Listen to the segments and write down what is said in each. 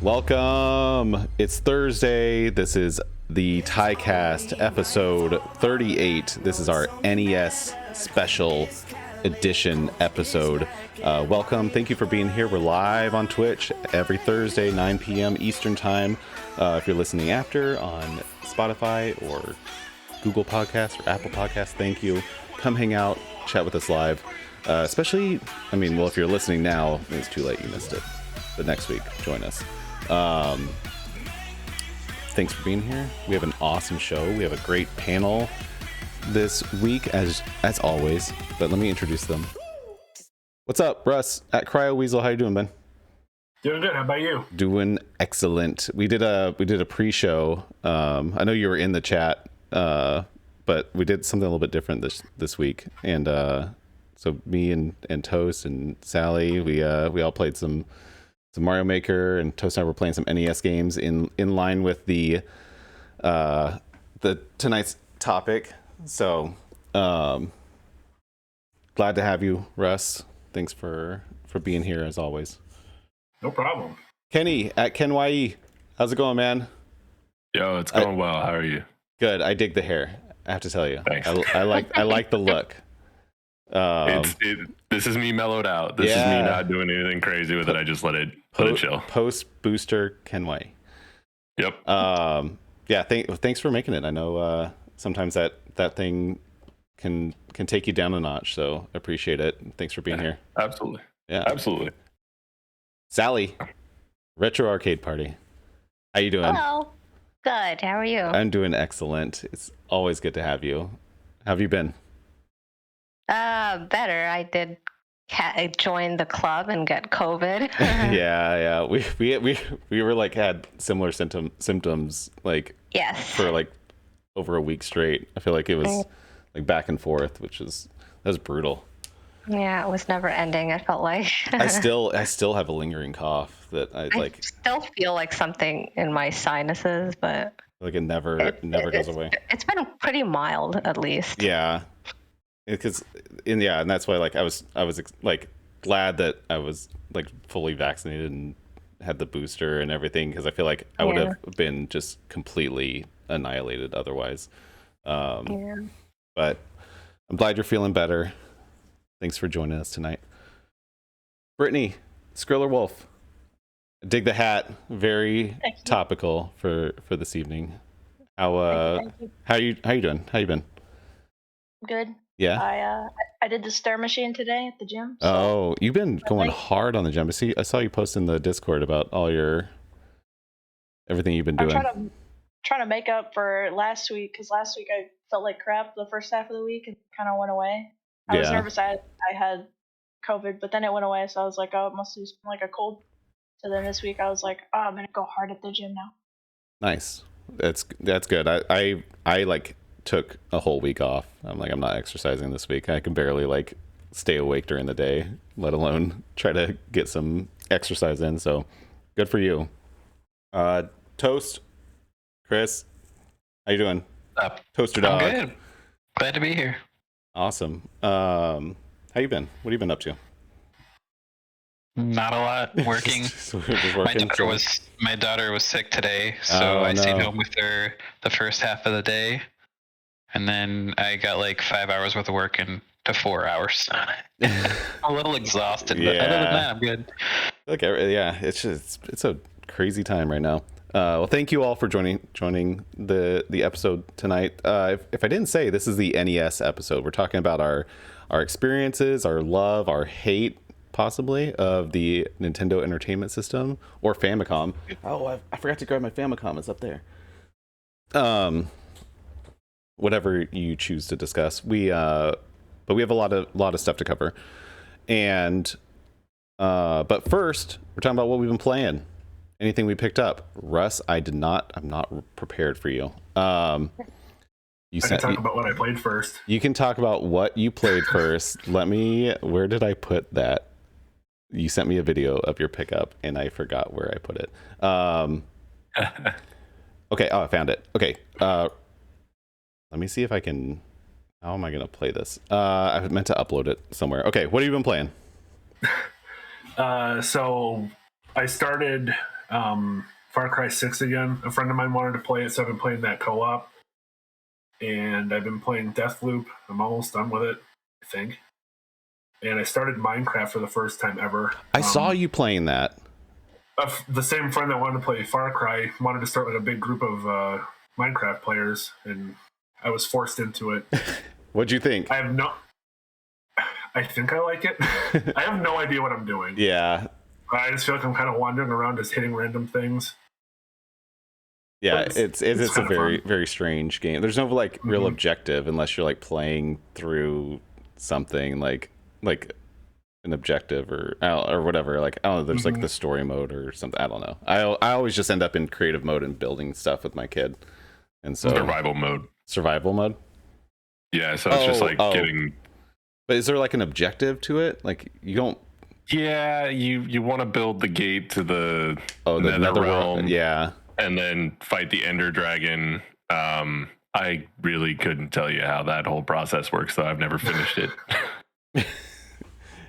Welcome. It's Thursday. This is the TYCAST episode 38. This is our NES special edition episode. Welcome. Thank you for being here. We're live on Twitch every Thursday, 9 p.m. Eastern Time. If you're listening after on Spotify or Google Podcasts or Apple Podcasts, thank you. Come hang out, chat with us live. Especially, if you're listening now, it's too late. You missed it. But next week, join us. Thanks for being here. We have an awesome show. We have a great panel this week, as always. But let me introduce them. What's up, Russ at Cryo Weasel? How you doing, Ben? Doing good. How about you? Doing excellent. We did a pre-show. I know you were in the chat, but we did something a little bit different this week. And so me and Toast and Sally, we all played some Mario Maker, and Toast and I were playing some NES games in line with the tonight's topic. So glad to have you, Russ. Thanks for being here as always. No problem. Kenny at Ken YE, how's it going, man? Yo, it's going well. How are you? Good. I dig the hair, I have to tell you. Thanks. I like the look. This is me mellowed out. This is me not doing anything crazy with it. I just let it chill. Post booster Ken YE. Yep. Thanks for making it. I know sometimes that thing can take you down a notch, so appreciate it. Thanks for being here. Absolutely. Yeah, absolutely. Sally, Retro Arcade Party, how you doing? Hello. Good. How are you? I'm doing excellent. It's always good to have you. How have you been? Better. I did join the club and get COVID. yeah. We were like had similar symptoms like yes for like over a week straight. I feel like it was like back and forth, that was brutal. Yeah, it was never ending. I felt like I still have a lingering cough that I still feel like something in my sinuses, but like it never goes away. It's been pretty mild, at least. Yeah. And that's why like I was like glad that I was like fully vaccinated and had the booster and everything, because I feel like I would have been just completely annihilated otherwise. But I'm glad you're feeling better. Thanks for joining us tonight. Brittany, Skriller Wolf, dig the hat. Very topical for this evening. How you doing? How you been? Good. Yeah. I did the stair machine today at the gym. So oh, you've been going hard on the gym. I saw you post in the Discord about all everything you've been doing. I'm trying to make up for last week, because last week I felt like crap the first half of the week and kind of went away. I was nervous I had COVID, but then it went away, so I was like, oh, it must have just been like a cold. So then this week I was like, oh, I'm gonna go hard at the gym now. Nice. That's good. I like took a whole week off. I'm not exercising this week. I can barely like stay awake during the day, let alone try to get some exercise in. So good for you. Toast, Chris, how you doing? Toaster dog. I'm good. Glad to be here. Awesome. How you been? What have you been up to? Not a lot. Working. My daughter was sick today, so I stayed home with her the first half of the day, and then I got like 5 hours worth of work into 4 hours. A little exhausted, but other than that, I'm good. Okay, yeah, it's a crazy time right now. Well, thank you all for joining the episode tonight. If I didn't say, this is the NES episode. We're talking about our experiences, our love, our hate, possibly, of the Nintendo Entertainment System or Famicom. Oh, I forgot to grab my Famicom. It's up there. Whatever you choose to discuss. But we have a lot of stuff to cover. And but first, we're talking about what we've been playing. Anything we picked up. Russ, I'm not prepared for you. I can talk about what I played first. You can talk about what you played first. Where did I put that? You sent me a video of your pickup and I forgot where I put it. Okay, I found it. Okay. Let me see if I can. How am I gonna play this? I meant to upload it somewhere. Okay, what have you been playing? So I started Far Cry 6 again. A friend of mine wanted to play it, so I've been playing that co-op. And I've been playing Deathloop. I'm almost done with it, I think. And I started Minecraft for the first time ever. I saw you playing that. The same friend that wanted to play Far Cry wanted to start with a big group of Minecraft players, and I was forced into it. What'd you think? I think I like it. I have no idea what I'm doing. Yeah. I just feel like I'm kind of wandering around just hitting random things. Yeah, it's a very, fun. very strange game. There's no like real objective unless you're like playing through something like an objective or whatever. Like, I don't know, there's like the story mode or something. I don't know. I always just end up in creative mode and building stuff with my kid. And so survival mode. Yeah, so it's just like getting. But is there like an objective to it? Like you don't. Yeah, you want to build the gate to the nether realm. Yeah. And then fight the Ender Dragon. I really couldn't tell you how that whole process works, though. I've never finished it.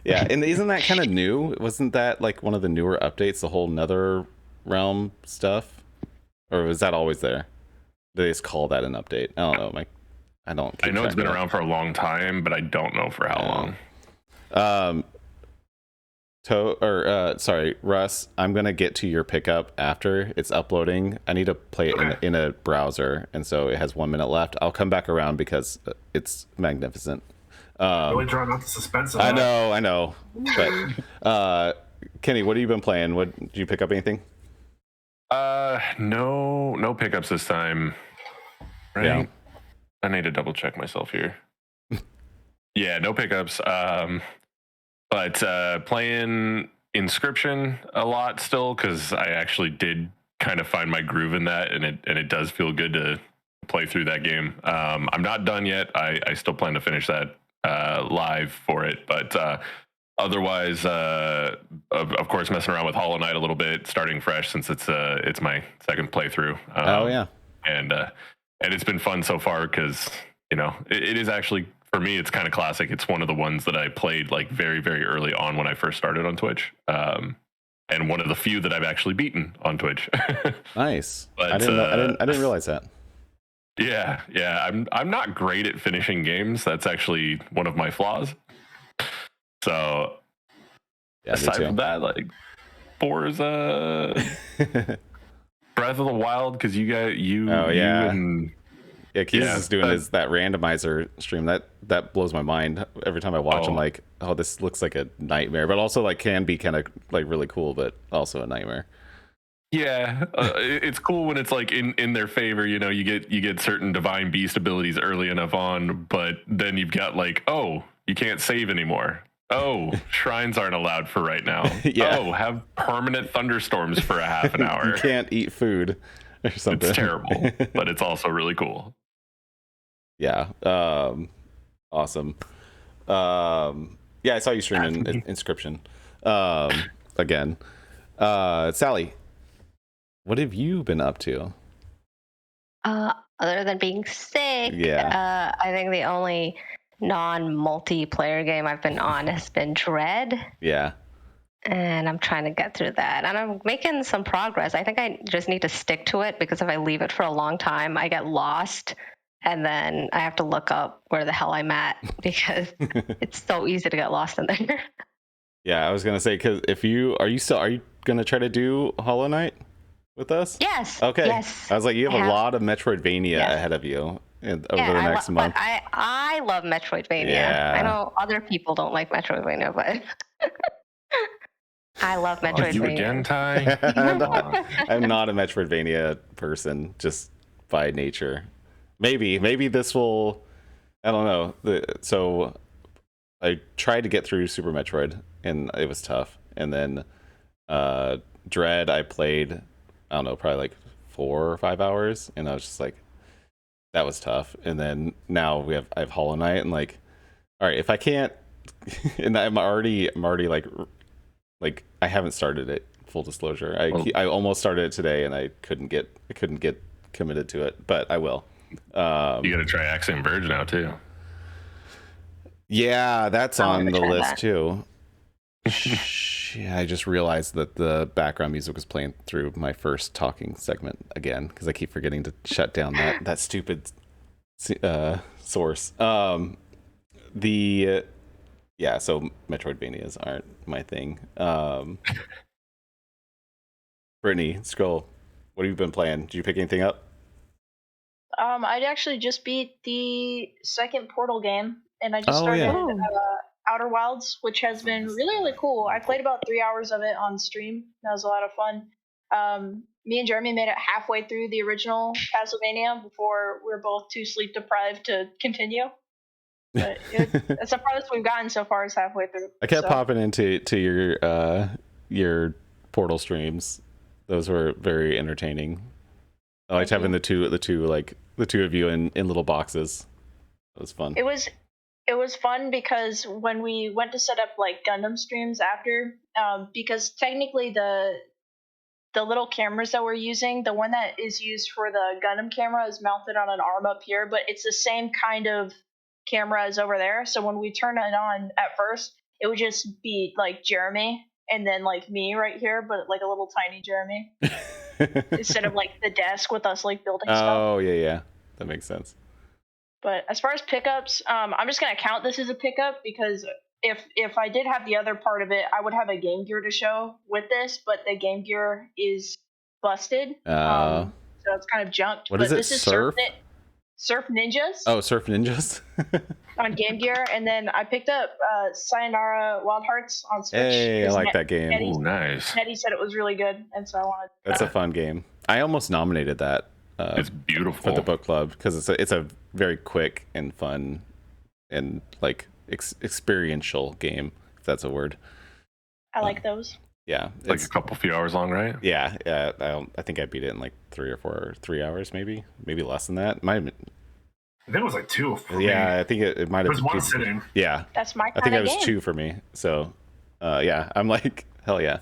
Yeah, and isn't that kind of new? Wasn't that like one of the newer updates, the whole Nether Realm stuff? Or was that always there? They just call that an update? I don't know. I know it's been around for a long time, but I don't know for how long. Sorry, Russ, I'm gonna get to your pickup after it's uploading. I need to play it in a browser, and so it has 1 minute left. I'll come back around because it's magnificent. Really drawing out the suspense of that. I know. But Kenny, what have you been playing? Did you pick up anything? No pickups this time. Right? Yeah. I need to double check myself here. Yeah, no pickups. But playing Inscription a lot still, because I actually did kind of find my groove in that, and it does feel good to play through that game. I'm not done yet. I still plan to finish that live for it, but otherwise, of course, messing around with Hollow Knight a little bit, starting fresh since it's my second playthrough. And it's been fun so far because it is actually. For me, it's kind of classic. It's one of the ones that I played like very, very early on when I first started on Twitch, and one of the few that I've actually beaten on Twitch. Nice. But, I didn't realize that. Yeah. I'm not great at finishing games. That's actually one of my flaws. So, aside from that, like Forza, Breath of the Wild, because you and. Yeah, Keys is doing that randomizer stream. That blows my mind every time I watch. I'm like, oh, this looks like a nightmare, but also like can be kind of like really cool, but also a nightmare. Yeah, it's cool when it's like in their favor. You get certain divine beast abilities early enough on, but then you've got like, oh, you can't save anymore. Oh, shrines aren't allowed for right now. Yeah. Oh, have permanent thunderstorms for a half an hour. You can't eat food or something. It's terrible, but it's also really cool. Yeah. Awesome. Yeah, I saw you streaming Inscription. Again. Sally, what have you been up to? Other than being sick, I think the only non-multiplayer game I've been on has been Dread. Yeah. And I'm trying to get through that. And I'm making some progress. I think I just need to stick to it, because if I leave it for a long time, I get lost. And then I have to look up where the hell I'm at, because it's so easy to get lost in there. Yeah, I was going to say, because are you going to try to do Hollow Knight with us? Yes. Okay. Yes. I was like, you have a lot of Metroidvania ahead of you over the next month. But I love Metroidvania. Yeah. I know other people don't like Metroidvania, but I love Metroidvania. You again, Ty? I'm not a Metroidvania person, just by nature. Maybe this will. I don't know. So I tried to get through Super Metroid, and it was tough. And then Dread, I played, I don't know, probably like 4 or 5 hours, and I was just like, that was tough. And then now I have Hollow Knight, and like, all right, if I can't, and I'm already like I haven't started it. Full disclosure, I almost started it today, and I couldn't get committed to it, but I will. You got to try Axiom Verge now too. Yeah, that's on the list too. I just realized that the background music was playing through my first talking segment again because I keep forgetting to shut down that stupid source. So Metroidvanias aren't my thing. Brittany, Scroll, what have you been playing? Did you pick anything up? I actually just beat the second Portal game, and I just started Outer Wilds, which has been really, really cool. I played about 3 hours of it on stream. That was a lot of fun. Me and Jeremy made it halfway through the original Castlevania before we were both too sleep deprived to continue. But it's the farthest we've gotten so far is halfway through. I kept popping into your Portal streams. Those were very entertaining. I liked having the two of you in little boxes. It was fun. It was fun because when we went to set up like Gundam streams after, because technically the little cameras that we're using, the one that is used for the Gundam camera is mounted on an arm up here, but it's the same kind of camera as over there. So when we turn it on at first, it would just be like Jeremy and then like me right here, but like a little tiny Jeremy instead of like the desk with us like building stuff. Oh yeah, that makes sense. But as far as pickups, I'm just gonna count this as a pickup because if I did have the other part of it, I would have a Game Gear to show with this, but the Game Gear is busted, so it's kind of junked. What is it? This is Surf Ninjas. Oh, Surf Ninjas. On Game Gear, and then I picked up Sayonara Wild Hearts on Switch. Hey, I like that game. Oh, nice. Nettie said it was really good, and so I wanted. That's a fun game. I almost nominated that. It's beautiful for the book club because it's a very quick and fun and like experiential game, if that's a word. I like those. Yeah, like a few hours long, right? Yeah. I think I beat it in like 3 hours, maybe less than that. I think it was like 2. Yeah, I think it might have. It was one sitting. Yeah, that's my. I think it was 2 for me. So, yeah, I'm like hell yeah.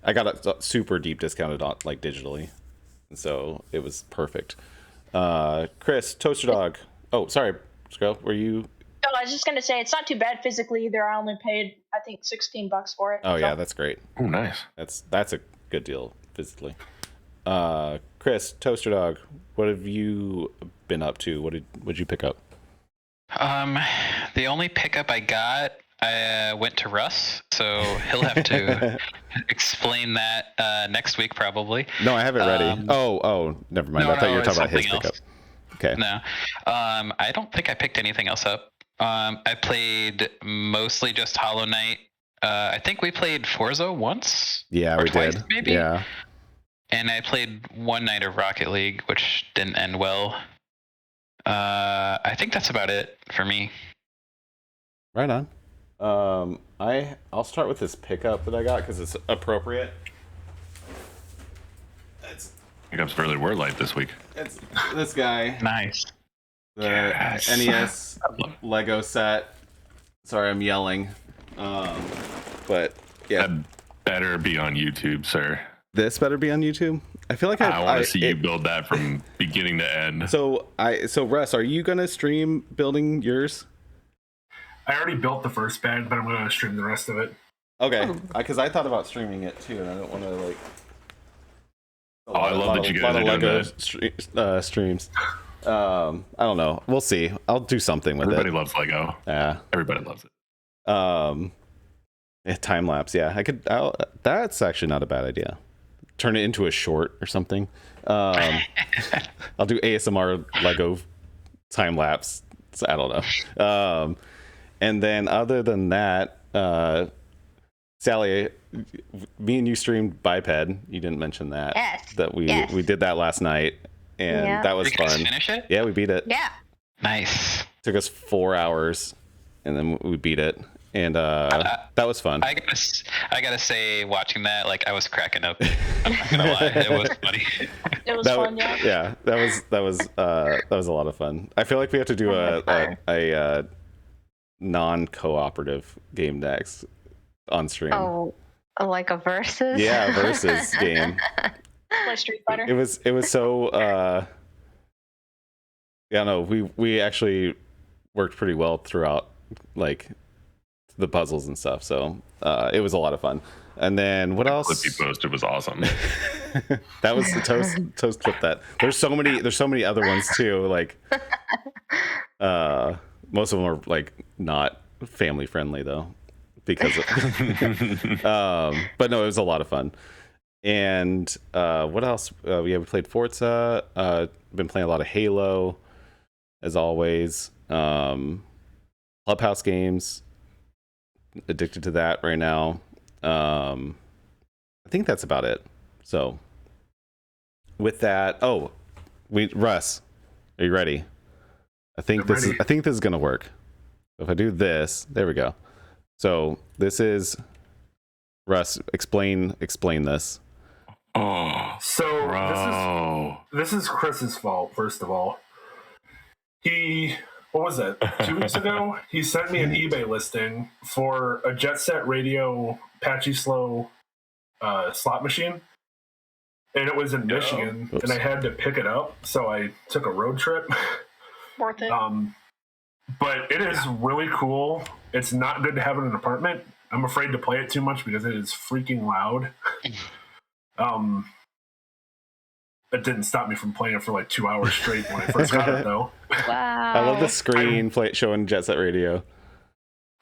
I got it super deep discounted on like digitally, and so it was perfect. Chris, Toaster Dog. Oh, sorry, Scroll. Were you? Oh, I was just gonna say it's not too bad physically either. I only paid I think $16 for it. Oh yeah, that's great. Oh nice. That's a good deal physically. Chris, Toaster Dog, what have you been up to? What'd you pick up? The only pickup I got, I went to Russ, so he'll have to explain that next week probably. No, I have it ready. Oh, never mind. I thought you were talking about his pickup. Okay. No, I don't think I picked anything else up. I played mostly just Hollow Knight. I think we played Forza once. Yeah, we twice, did. Maybe. Yeah. And I played one night of Rocket League, which didn't end well. I think that's about it for me. Right on. I'll start with this pickup that I got because it's appropriate. Pickup's fairly word light this week. It's this guy. Nice. The NES Lego Set. Sorry, I'm yelling. But yeah, that better be on YouTube, sir. This better be on YouTube. I feel like I want to see you build that from beginning to end. So Russ, are you gonna stream building yours? I already built the first bag, but I'm gonna stream the rest of it. Okay, because I thought about streaming it too, and I don't want to like. I love that you guys are doing that. Streams. I don't know. We'll see. I'll do something with Everybody loves Lego. Yeah. Everybody loves it. Time lapse. Yeah, that's actually not a bad idea. Turn it into a short or something. I'll do ASMR Lego time lapse. I don't know. And then other than that, Sally, me and you streamed Biped. You didn't mention that. Yes. That we did that last night, and that was fun. Did you guys finish it? Yeah, we beat it. Yeah. Nice. Took us 4 hours, and then we beat it, and that was fun. I gotta say, watching that, like I was cracking up. I'm not gonna lie, it was funny. It was fun, yeah. Yeah, that was a lot of fun. I feel like we have to do a non-cooperative game next on stream. Oh, like a versus? Yeah, versus game. Play Street Fighter. It was so yeah, no, we actually worked pretty well throughout like the puzzles and stuff. So it was a lot of fun. And then what else? Clip you posted was awesome. That was the toast clip. That there's so many other ones too. Like most of them are like not family friendly though, because but no, it was a lot of fun. And what else? We played Forza. Been playing a lot of Halo, as always. Clubhouse games. Addicted to that right now. I think that's about it. So with that, Russ, are you ready? I think this is gonna work. If I do this, there we go. So this is Russ. Explain this. Oh, so this is Chris's fault. First of all, what was that? 2 weeks ago, he sent me an eBay listing for a Jet Set Radio Patchy Slow slot machine, and it was in Michigan, and I had to pick it up, so I took a road trip. Worth it. But it is really cool. It's not good to have in an apartment. I'm afraid to play it too much because it is freaking loud. It didn't stop me from playing it for like 2 hours straight when I first got it, though. Wow. I love the screen showing Jet Set Radio.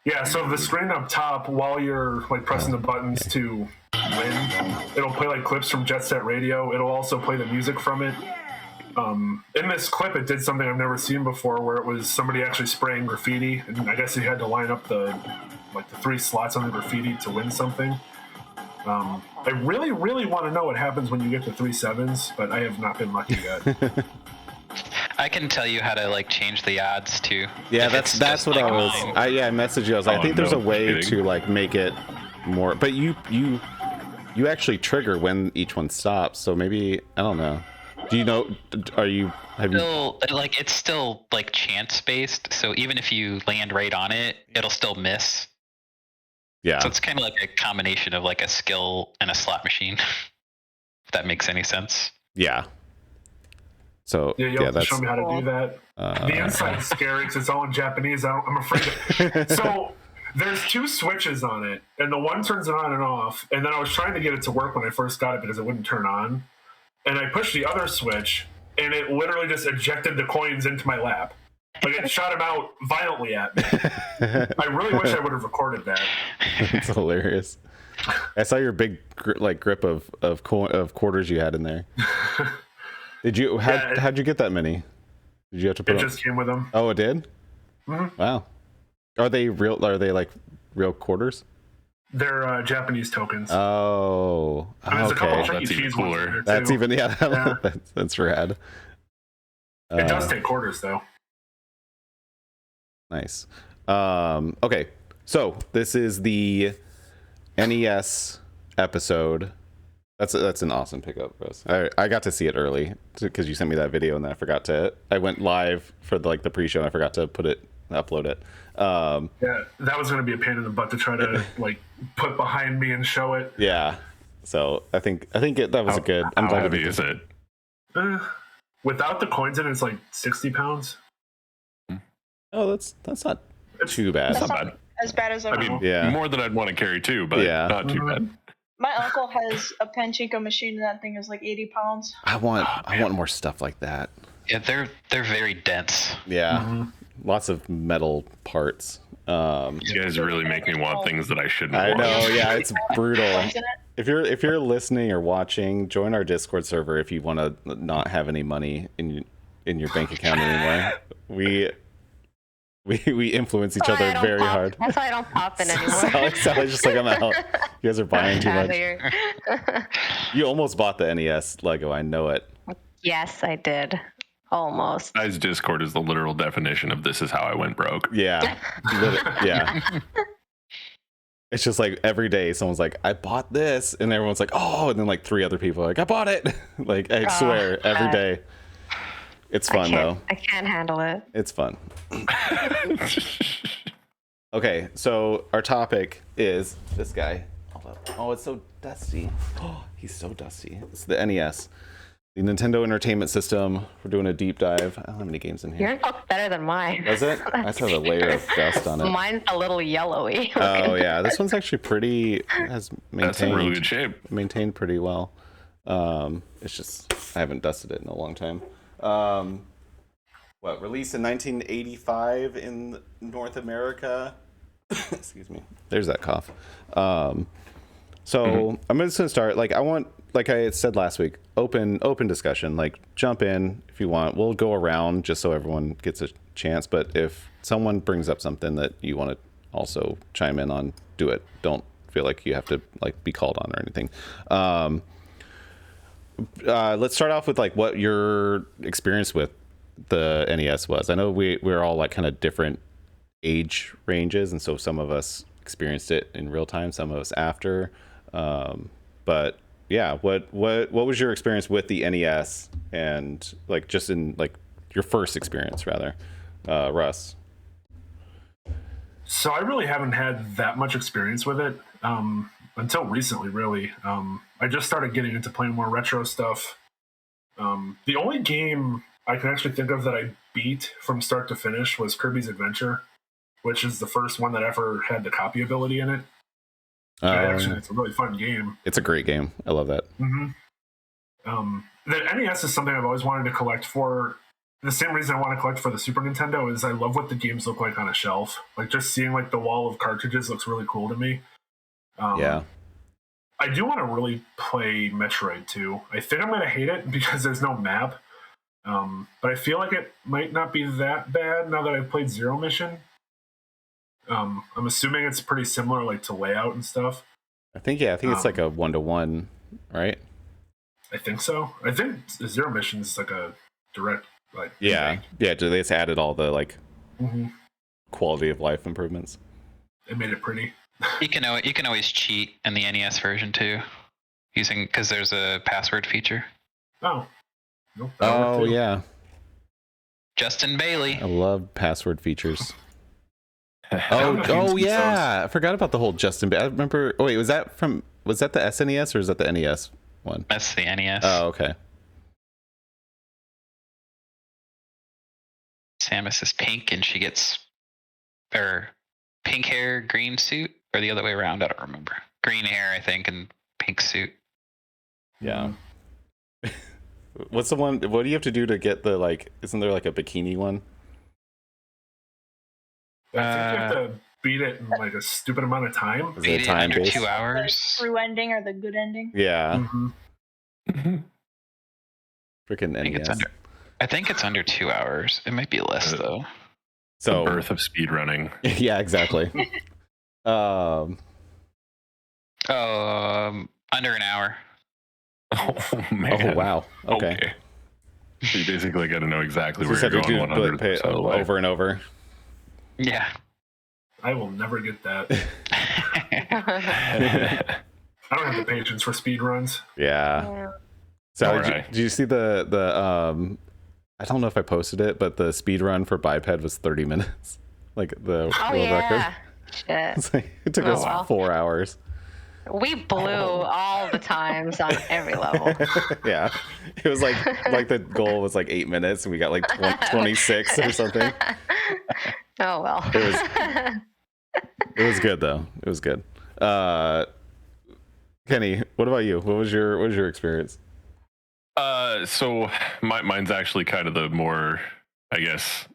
Yeah, so the screen up top, while you're like pressing the buttons to win, it'll play like clips from Jet Set Radio. It'll also play the music from it. In this clip, it did something I've never seen before, where it was somebody actually spraying graffiti, and I guess you had to line up the 3 slots on the graffiti to win something. I really, really want to know what happens when you get to 3 sevens, but I have not been lucky yet. I can tell you how to like change the odds too. Yeah, that's what I was. I messaged you. I was like, I think there's a way to like make it more, but you actually trigger when each one stops. So maybe I don't know. Do you know? Like it's still like chance based. So even if you land right on it, it'll still miss. Yeah. So it's kind of like a combination of like a skill and a slot machine. If that makes any sense. Yeah. So you'll have to show me how to do that. The inside's scary because it's all in Japanese. I'm afraid. So there's 2 switches on it, and the one turns it on and off. And then I was trying to get it to work when I first got it because it wouldn't turn on. And I pushed the other switch, and it literally just ejected the coins into my lap. Like it shot them out violently at me. I really wish I would have recorded that. It's hilarious. I saw your big grip of quarters you had in there. Did you? How'd you get that many? Did you have to put? It just came with them. Oh, it did. Mm-hmm. Wow. Are they real? Are they like real quarters? They're Japanese tokens. Oh, there's a couple Chuck E. Cheese ones in there too. That's even that's rad. It does take quarters though. Nice. Okay, so this is the NES episode. That's an awesome pickup, Rose. I got to see it early because you sent me that video, and then I went live for the pre-show, and I forgot to upload it. Yeah, that was going to be a pain in the butt to try to put behind me and show it. Yeah, so I think that was a good. I'm glad heavy is it? Without the coins in it, it's like 60 pounds. Oh, that's not too bad. That's not as bad as I mean, yeah, more than I'd want to carry too, but not too bad. My uncle has a pachinko machine, and that thing is like 80 pounds. I want more stuff like that. Yeah, they're very dense. Yeah, lots of metal parts. You guys really make me want things that I shouldn't want. I know, yeah, it's brutal. If you're listening or watching, join our Discord server if you want to not have any money in your bank account anymore. We influence each other very hard. That's why I don't pop in anymore. Sally's just like, I'm out. You guys are buying too much. You almost bought the NES Lego. I know it. Yes, I did. Almost. Guys, Discord is the literal definition of this is how I went broke. Yeah. Yeah. It's just like every day someone's like, I bought this. And everyone's like, oh. And then 3 other people are like, I bought it. I swear, every day. It's fun, though. I can't handle it. It's fun. Okay, so our topic is this guy. Oh, it's so dusty. Oh, he's so dusty. It's the NES. the Nintendo Entertainment System. We're doing a deep dive. I don't have any games in here. Yours looks better than mine. Does it? I saw the layer of dust on it. Mine's a little yellowy. Oh yeah, this one's actually pretty. Has maintained. That's in really good shape. Maintained pretty well. It's just I haven't dusted it in a long time. Released in 1985 in North America. Excuse me. There's that cough. So I'm just gonna start. Like I want, like I said last week, open discussion. Like jump in if you want. We'll go around just so everyone gets a chance. But if someone brings up something that you want to also chime in on, do it. Don't feel like you have to like be called on or anything. Let's start off with like what your experience with the NES was. I know we're all like kind of different age ranges, and so some of us experienced it in real time, some of us after. But yeah, what was your experience with the NES, and like just in like your first experience rather, Russ? So I really haven't had that much experience with it until recently, really. I just started getting into playing more retro stuff. The only game I can actually think of that I beat from start to finish was Kirby's Adventure, which is the first one that ever had the copy ability in it. Actually, it's a really fun game. It's a great game. I love that. Mm-hmm. The NES is something I've always wanted to collect for. The same reason I want to collect for the Super Nintendo is I love what the games look like on a shelf. Like just seeing like the wall of cartridges looks really cool to me. Yeah. I do want to really play Metroid too. I think I'm going to hate it because there's no map. But I feel like it might not be that bad now that I've played Zero Mission. I'm assuming it's pretty similar, like to layout and stuff. I think it's like a 1-to-1, right? I think so. I think Zero Mission is like a direct, like yeah. They just added all the like quality of life improvements. It made it pretty. You can always cheat in the NES version too, because there's a password feature. Oh. Nope, oh yeah. Justin Bailey. I love password features. Oh yeah, I forgot about the whole Justin. I remember. Oh wait, was that the SNES or is that the NES one? That's the NES. Oh okay. Samus is pink and she gets pink hair, green suit, or the other way around. I don't remember. Green hair, I think, and pink suit. Yeah. What's the one? What do you have to do to get the like? Isn't there like a bikini one? I think you have to beat it in like a stupid amount of time. Beat it under 2 hours. The true ending or the good ending. Yeah. Mm-hmm. Freaking NES. I think it's under 2 hours. It might be less though. So the birth of speedrunning. Yeah, exactly. Under an hour. Oh man. Oh wow. Okay. So you basically got to know exactly You where just you're have to going. do 100% over and over. Yeah. I will never get that. I don't have the patience for speed runs. Yeah. So did you see the I don't know if I posted it, but the speed run for biped was 30 minutes. Like the world record. Shit. It took us 4 hours. We blew all the times on every level. Yeah. It was like the goal was like 8 minutes and we got like 26 or something. Oh well. It was good though. It was good. Kenny, what about you? What was your experience? So mine's actually kind of the more, I guess,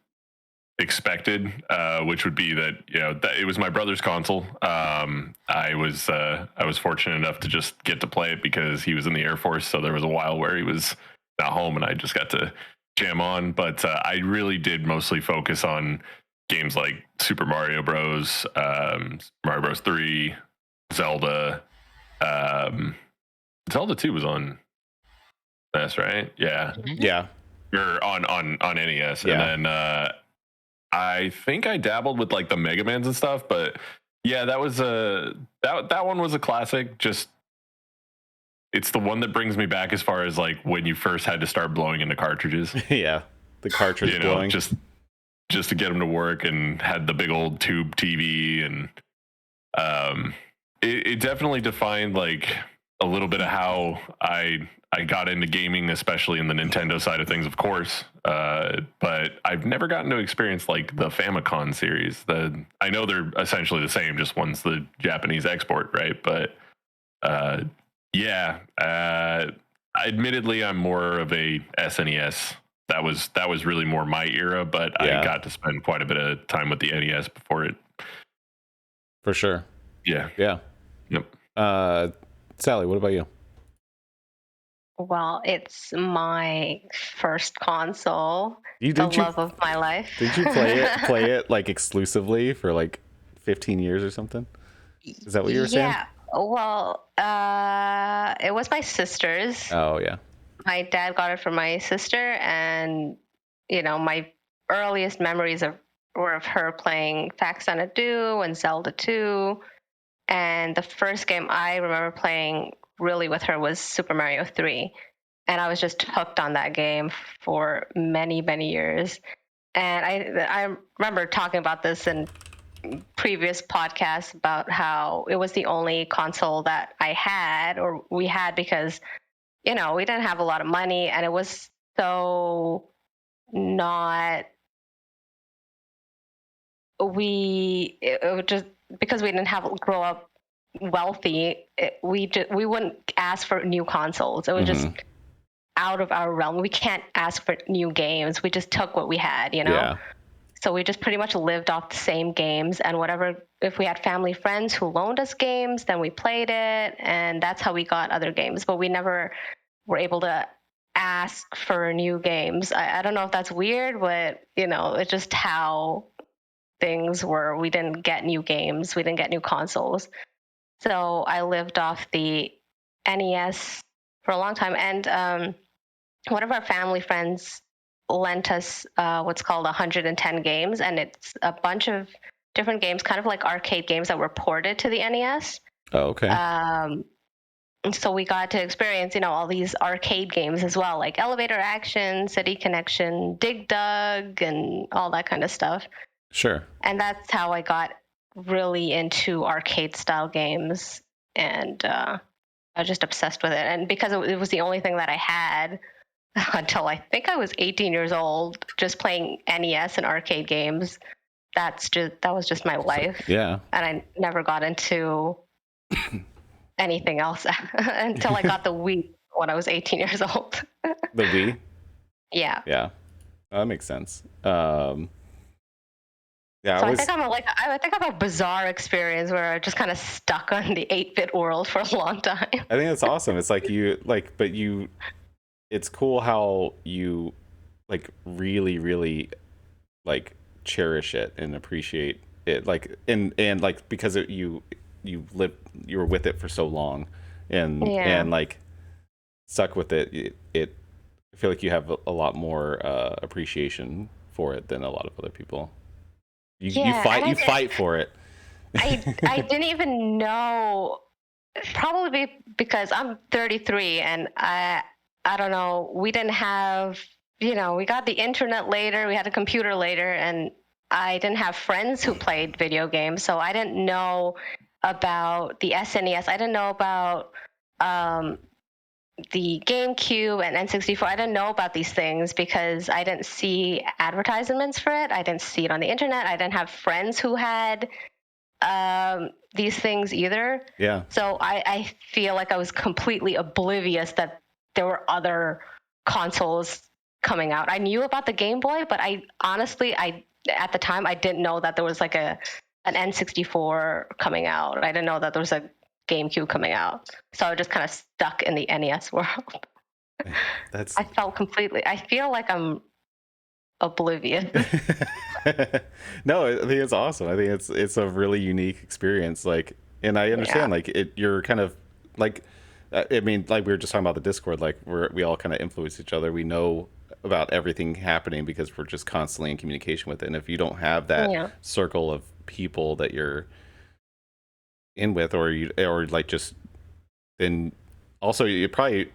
expected, which would be that that it was my brother's console. I was fortunate enough to just get to play it because he was in the Air Force, so there was a while where he was not home, and I just got to jam on. But I really did mostly focus on games like Super Mario Bros, Mario Bros 3, Zelda. Zelda 2 was on NES, right? Yeah. Yeah. Or on NES. Yeah. And then I think I dabbled with like the Mega Mans and stuff, but yeah, that was that one was a classic. Just it's the one that brings me back as far as like when you first had to start blowing into cartridges. Yeah. The cartridge blowing. Just to get them to work, and had the big old tube TV, and it definitely defined like a little bit of how I I got into gaming, especially in the Nintendo side of things, of course. But I've never gotten to experience like the Famicom series. I know they're essentially the same, just one's the Japanese export, right? But admittedly, I'm more of a SNES. That was really more my era, but I got to spend quite a bit of time with the NES before it. For sure. Yeah. Yeah. Yep. Sally, what about you? Well, it's my first console. Love of my life. Did you play it like exclusively for like 15 years or something? Is that what you were saying? Yeah. Well, it was my sister's. Oh yeah. My dad got it for my sister, and my earliest memories were of her playing Fax on a Do and Zelda 2. And the first game I remember playing really with her was Super Mario 3. And I was just hooked on that game for many, many years. And I remember talking about this in previous podcasts about how it was the only console that I had, or we had, because, we didn't have a lot of money, and it was so not, it just, because we didn't grow up wealthy, we wouldn't ask for new consoles. It was just out of our realm. We can't ask for new games. We just took what we had, Yeah. So we just pretty much lived off the same games, and whatever, if we had family friends who loaned us games, then we played it, and that's how we got other games. But we never were able to ask for new games. I don't know if that's weird, but it's just how things were. We didn't get new games. We didn't get new consoles. So I lived off the NES for a long time. And one of our family friends lent us what's called 110 games. And it's a bunch of different games, kind of like arcade games that were ported to the NES. Oh, okay. So we got to experience, all these arcade games as well, like Elevator Action, City Connection, Dig Dug, and all that kind of stuff. Sure. And that's how I got really into arcade style games, and I was just obsessed with it. And because it was the only thing that I had until I think I was 18 years old, just playing NES and arcade games, that was just my life. Yeah. And I never got into anything else until I got the Wii when I was 18 years old. The Wii? Yeah. Yeah. Oh, that makes sense. Yeah, so I think I'm a bizarre experience where I just kind of stuck on the 8-bit world for a long time. I think that's awesome. It's like it's cool how you like really, really like cherish it and appreciate it, like and like because you were with it for so long and like stuck with it. I feel like you have a lot more appreciation for it than a lot of other people. You fight for it. I didn't even know, probably because I'm 33 and I don't know, we didn't have, we got the internet later, we had a computer later, and I didn't have friends who played video games, so I didn't know about the SNES. I didn't know about the GameCube and N64. I didn't know about these things because I didn't see advertisements for it. I didn't see it on the internet. I didn't have friends who had these things either. Yeah. So I feel like I was completely oblivious that there were other consoles coming out. I knew about the Game Boy, but I honestly, at the time, I didn't know that there was like an N64 coming out. I didn't know that there was a GameCube coming out. So I was just kind of stuck in the NES world. I feel like I'm oblivious. No, I think it's awesome. I think it's a really unique experience. Like, and I understand, you're kind of like, I mean, like we were just talking about the Discord, like we all kind of influence each other. We know about everything happening because we're just constantly in communication with it. And if you don't have that circle of people that you're in with, or like just, then also you probably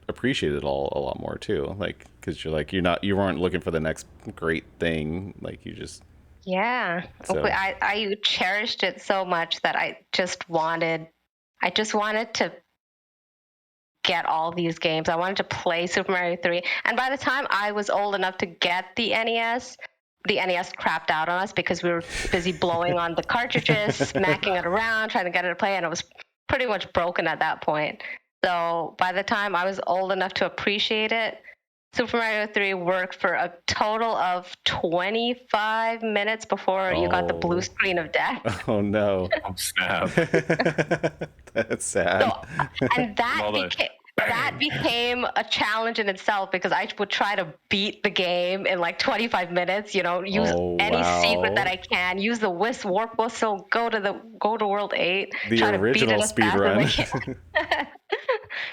appreciate it all a lot more too, like because you weren't looking for the next great thing, like you just so. I cherished it so much that I just wanted to get all these games. I wanted to play Super Mario 3. And by the time I was old enough to get the NES crapped out on us because we were busy blowing on the cartridges, smacking it around, trying to get it to play, and it was pretty much broken at that point. So by the time I was old enough to appreciate it, Super Mario 3 worked for a total of 25 minutes before you got the blue screen of death. Oh, no. Oh, snap. That's sad. So, and that became a challenge in itself because I would try to beat the game in like 25 minutes, use any secret that I can, use the warp whistle, go to World 8. The original speedrun.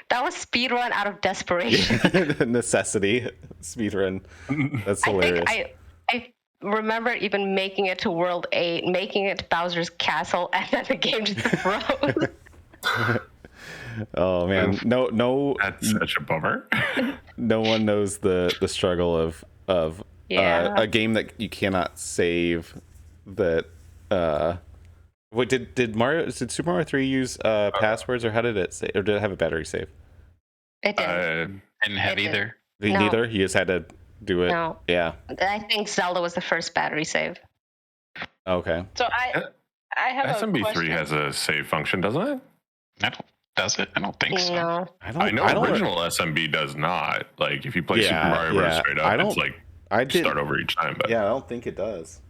That was speedrun out of desperation. Necessity speedrun. That's hilarious. I remember even making it to World 8, making it to Bowser's Castle, and then the game just froze. Oh man, no, that's such a bummer. No one knows the struggle of a game that you cannot save. That what did Super Mario 3 use passwords, or how did it say, or did it have a battery save? It didn't. Didn't have either. Neither. You just had to do it. No. Yeah. I think Zelda was the first battery save. Okay. So I have SMB3 has a save function, doesn't it? Does it? I don't think so. No. I know original SMB does not. Like if you play Super Mario Bros. Straight up, it's like start over each time. But yeah, I don't think it does.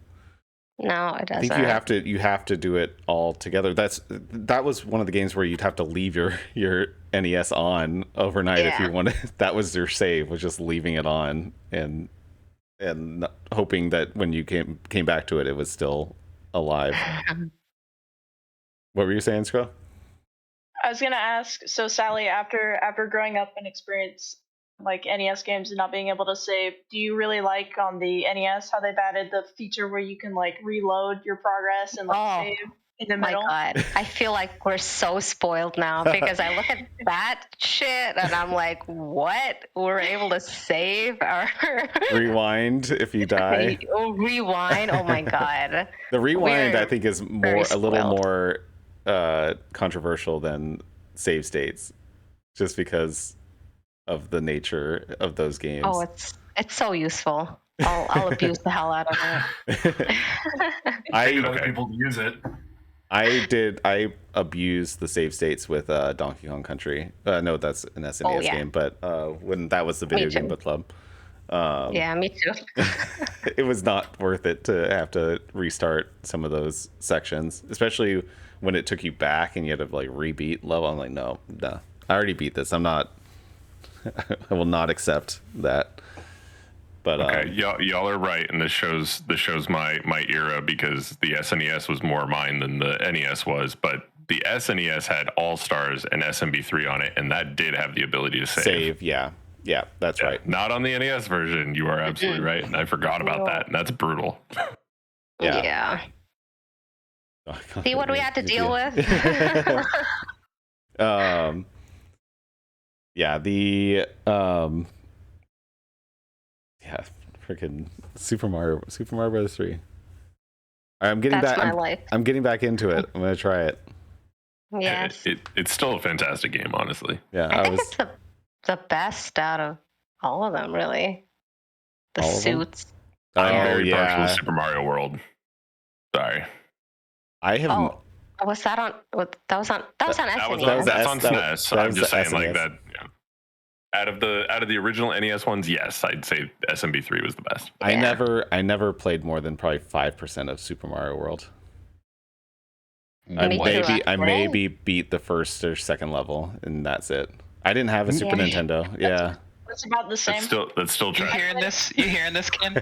No, it doesn't. I think you have to do it all together. That was one of the games where you'd have to leave your NES on overnight if you wanted. That was your save, was just leaving it on and hoping that when you came back to it, it was still alive. What were you saying, Skrull? I was gonna ask. So Sally, after growing up and experience like NES games and not being able to save, do you really like on the NES how they've added the feature where you can like reload your progress and save in the middle? My God, I feel like we're so spoiled now because I look at that shit and I'm like, what? We're able to save our rewind if you die. Rewind. Oh my God. The rewind I think is a little more controversial than save states, just because of the nature of those games. Oh, it's so useful. I'll abuse the hell out of it. I get other people to use it. I abused the save states with Donkey Kong Country. No, that's an SNES game, but when that was the video game book club. Yeah, me too. It was not worth it to have to restart some of those sections, especially when it took you back and you had to like rebeat level. I'm like, no, I already beat this. I will not accept that. But okay, y'all are right, and this shows my era, because the SNES was more mine than the NES was. But the SNES had All Stars and SMB3 on it, and that did have the ability to save. Yeah, that's right. Not on the NES version. You are absolutely right, and I forgot about that. And that's brutal. Yeah. See what we had to deal with. Freaking Super Mario Bros. 3. I'm getting back into it. I'm gonna try it. Yes. It's still a fantastic game, honestly. Yeah, I think it's the best out of all of them, really. The suits. I'm very partial to Super Mario World. Sorry. I have. Oh, was that on? That was on SNES. That's on SNES. I'm just saying, SNES. like that. Yeah. Out of the original NES ones, yes, I'd say SMB3 was the best. Yeah. I never played more than probably 5% of Super Mario World. I maybe beat the first or second level, and that's it. I didn't have a Super Nintendo. Yeah. It's about the same. That's still tragic. You hearing this, Ken?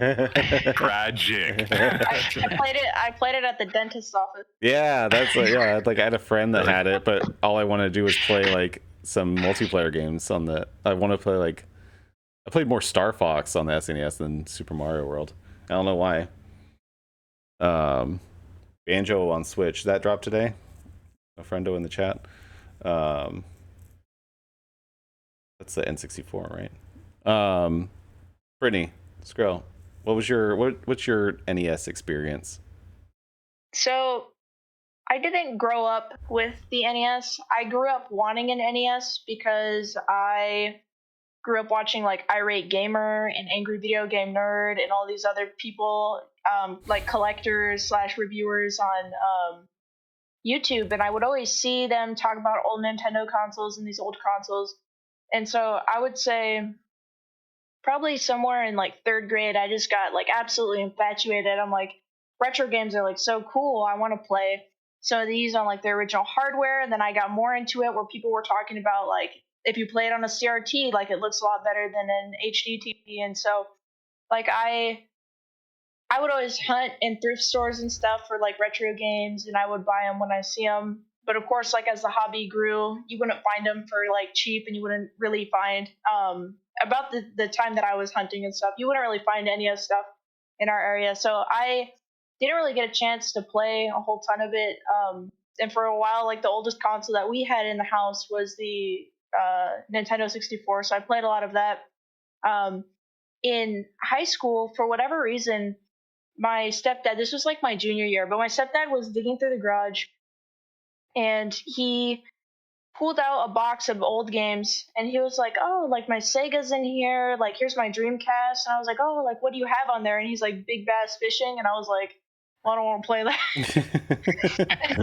Tragic. I played it at the dentist's office. Yeah, that's like I had a friend that had it, but all I wanted to do was play like some multiplayer games on the. I want to play I played more Star Fox on the SNES than Super Mario World. I don't know why. Banjo on Switch, that dropped today. A friendo in the chat. That's the N64, right? Brittany, Skrull, what's your NES experience? So I didn't grow up with the NES. I grew up wanting an NES because I grew up watching like Irate Gamer and Angry Video Game Nerd and all these other people, like collectors / reviewers on YouTube, and I would always see them talk about old Nintendo consoles and these old consoles. And so I would say probably somewhere in like third grade, I just got like absolutely infatuated. I'm like, retro games are like so cool. I want to play some of these on like the original hardware. And then I got more into it where people were talking about like if you play it on a CRT, like it looks a lot better than an HD TV. And so like I would always hunt in thrift stores and stuff for like retro games, and I would buy them when I see them. But of course, like as the hobby grew, you wouldn't find them for like cheap, and you wouldn't really find about the time that I was hunting and stuff. You wouldn't really find NES stuff in our area, so I didn't really get a chance to play a whole ton of it. And for a while, like the oldest console that we had in the house was the Nintendo 64, so I played a lot of that. In high school, for whatever reason, my stepdad, this was like my junior year, but my stepdad was digging through the garage and he pulled out a box of old games and he was like, oh, like my Sega's in here, like here's my Dreamcast. And I was like, oh, like what do you have on there? And he's like, Big Bass Fishing. And I was like, well, I don't want to play that.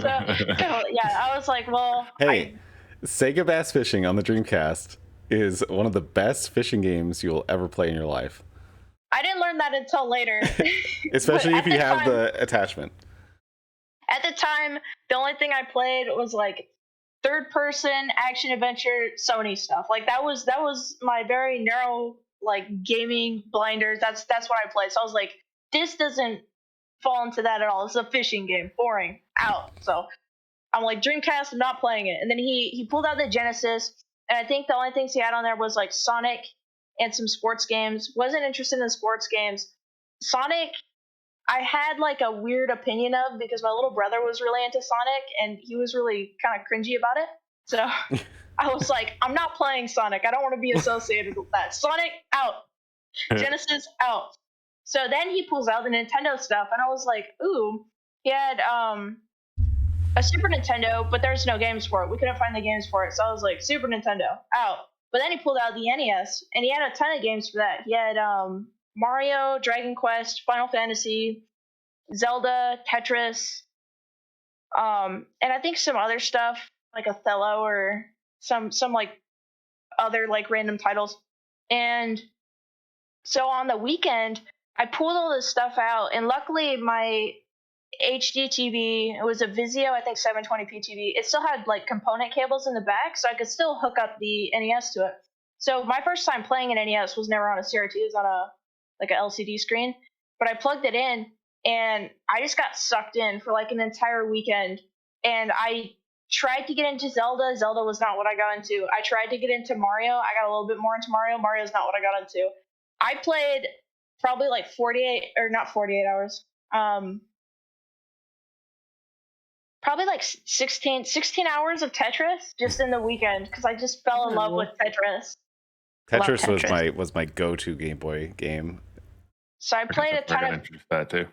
so yeah, I was like, well, hey, Sega Bass Fishing on the Dreamcast is one of the best fishing games you will ever play in your life. I didn't learn that until later. Especially if you have the attachment. At the time, the only thing I played was like third person action adventure Sony stuff. Like that was my very narrow like gaming blinders. That's what I played. So I was like, this doesn't fall into that at all. It's a fishing game. Boring. Out. So I'm like, Dreamcast, I'm not playing it. And then he pulled out the Genesis, and I think the only things he had on there was like Sonic and some sports games. Wasn't interested in sports games. Sonic, I had like a weird opinion of because my little brother was really into Sonic and he was really kind of cringy about it. So I was like, I'm not playing Sonic. I don't want to be associated with that. Sonic, out. Genesis, out. So then he pulls out the Nintendo stuff, and I was like, ooh, he had a Super Nintendo, but there's no games for it. We couldn't find the games for it. So I was like, Super Nintendo, out. But then he pulled out the NES, and he had a ton of games for that. He had Mario, Dragon Quest, Final Fantasy, Zelda, Tetris, and I think some other stuff like Othello or some like other like random titles. And so on the weekend, I pulled all this stuff out, and luckily my HD TV, it was a Vizio, I think 720p TV. It still had like component cables in the back, so I could still hook up the NES to it. So my first time playing an NES was never on a CRT, it was on a LCD screen. But I plugged it in, and I just got sucked in for like an entire weekend. And I tried to get into Zelda. Zelda was not what I got into. I tried to get into Mario. I got a little bit more into Mario. Mario's not what I got into. I played probably like 48 hours. Probably like 16 hours of Tetris just in the weekend because I just fell in love with Tetris. Tetris was my go-to Game Boy game. So I played a ton of that too.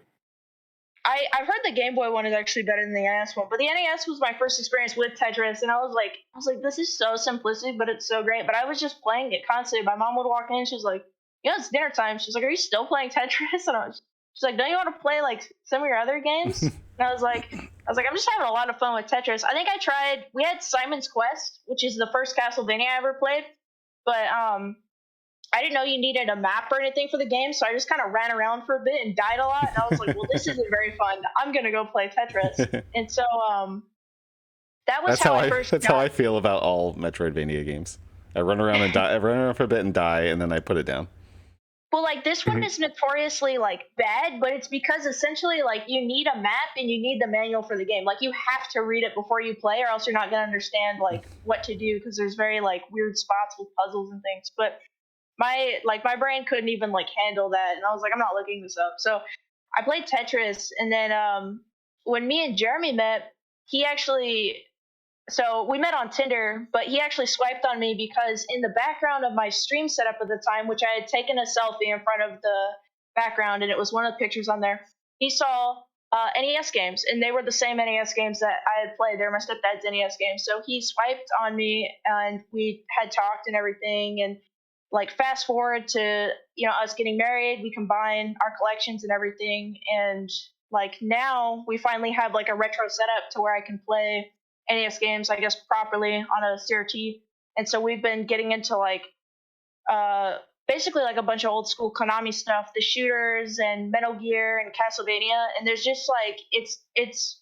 I've heard the Game Boy one is actually better than the NES one, but the NES was my first experience with Tetris, and I was like, this is so simplistic, but it's so great. But I was just playing it constantly. My mom would walk in, she was like, it's dinner time. She's like, are you still playing Tetris? And she's like, don't you want to play like some of your other games? And I was like, I'm just having a lot of fun with Tetris. I think we had Simon's Quest, which is the first Castlevania I ever played, but I didn't know you needed a map or anything for the game, so I just kind of ran around for a bit and died a lot, and I was like, well, this isn't very fun. I'm going to go play Tetris. And so that's how I feel about all Metroidvania games. I run around and die. I run around for a bit and die, and then I put it down. Well, like this one is notoriously like bad, but it's because essentially like you need a map and you need the manual for the game. Like you have to read it before you play, or else you're not going to understand like what to do because there's very like weird spots with puzzles and things. But my brain couldn't even like handle that, and I was like, I'm not looking this up. So I played Tetris, and then when me and Jeremy met, so we met on Tinder, but he actually swiped on me because in the background of my stream setup at the time, which I had taken a selfie in front of the background, and it was one of the pictures on there, he saw NES games, and they were the same NES games that I had played. They were my stepdad's NES games. So he swiped on me, and we had talked and everything. And like fast forward to us getting married, we combine our collections and everything, and like now we finally have like a retro setup to where I can play NES games, I guess, properly on a CRT. And so we've been getting into like basically like a bunch of old school Konami stuff, the shooters and Metal Gear and Castlevania. And there's just like it's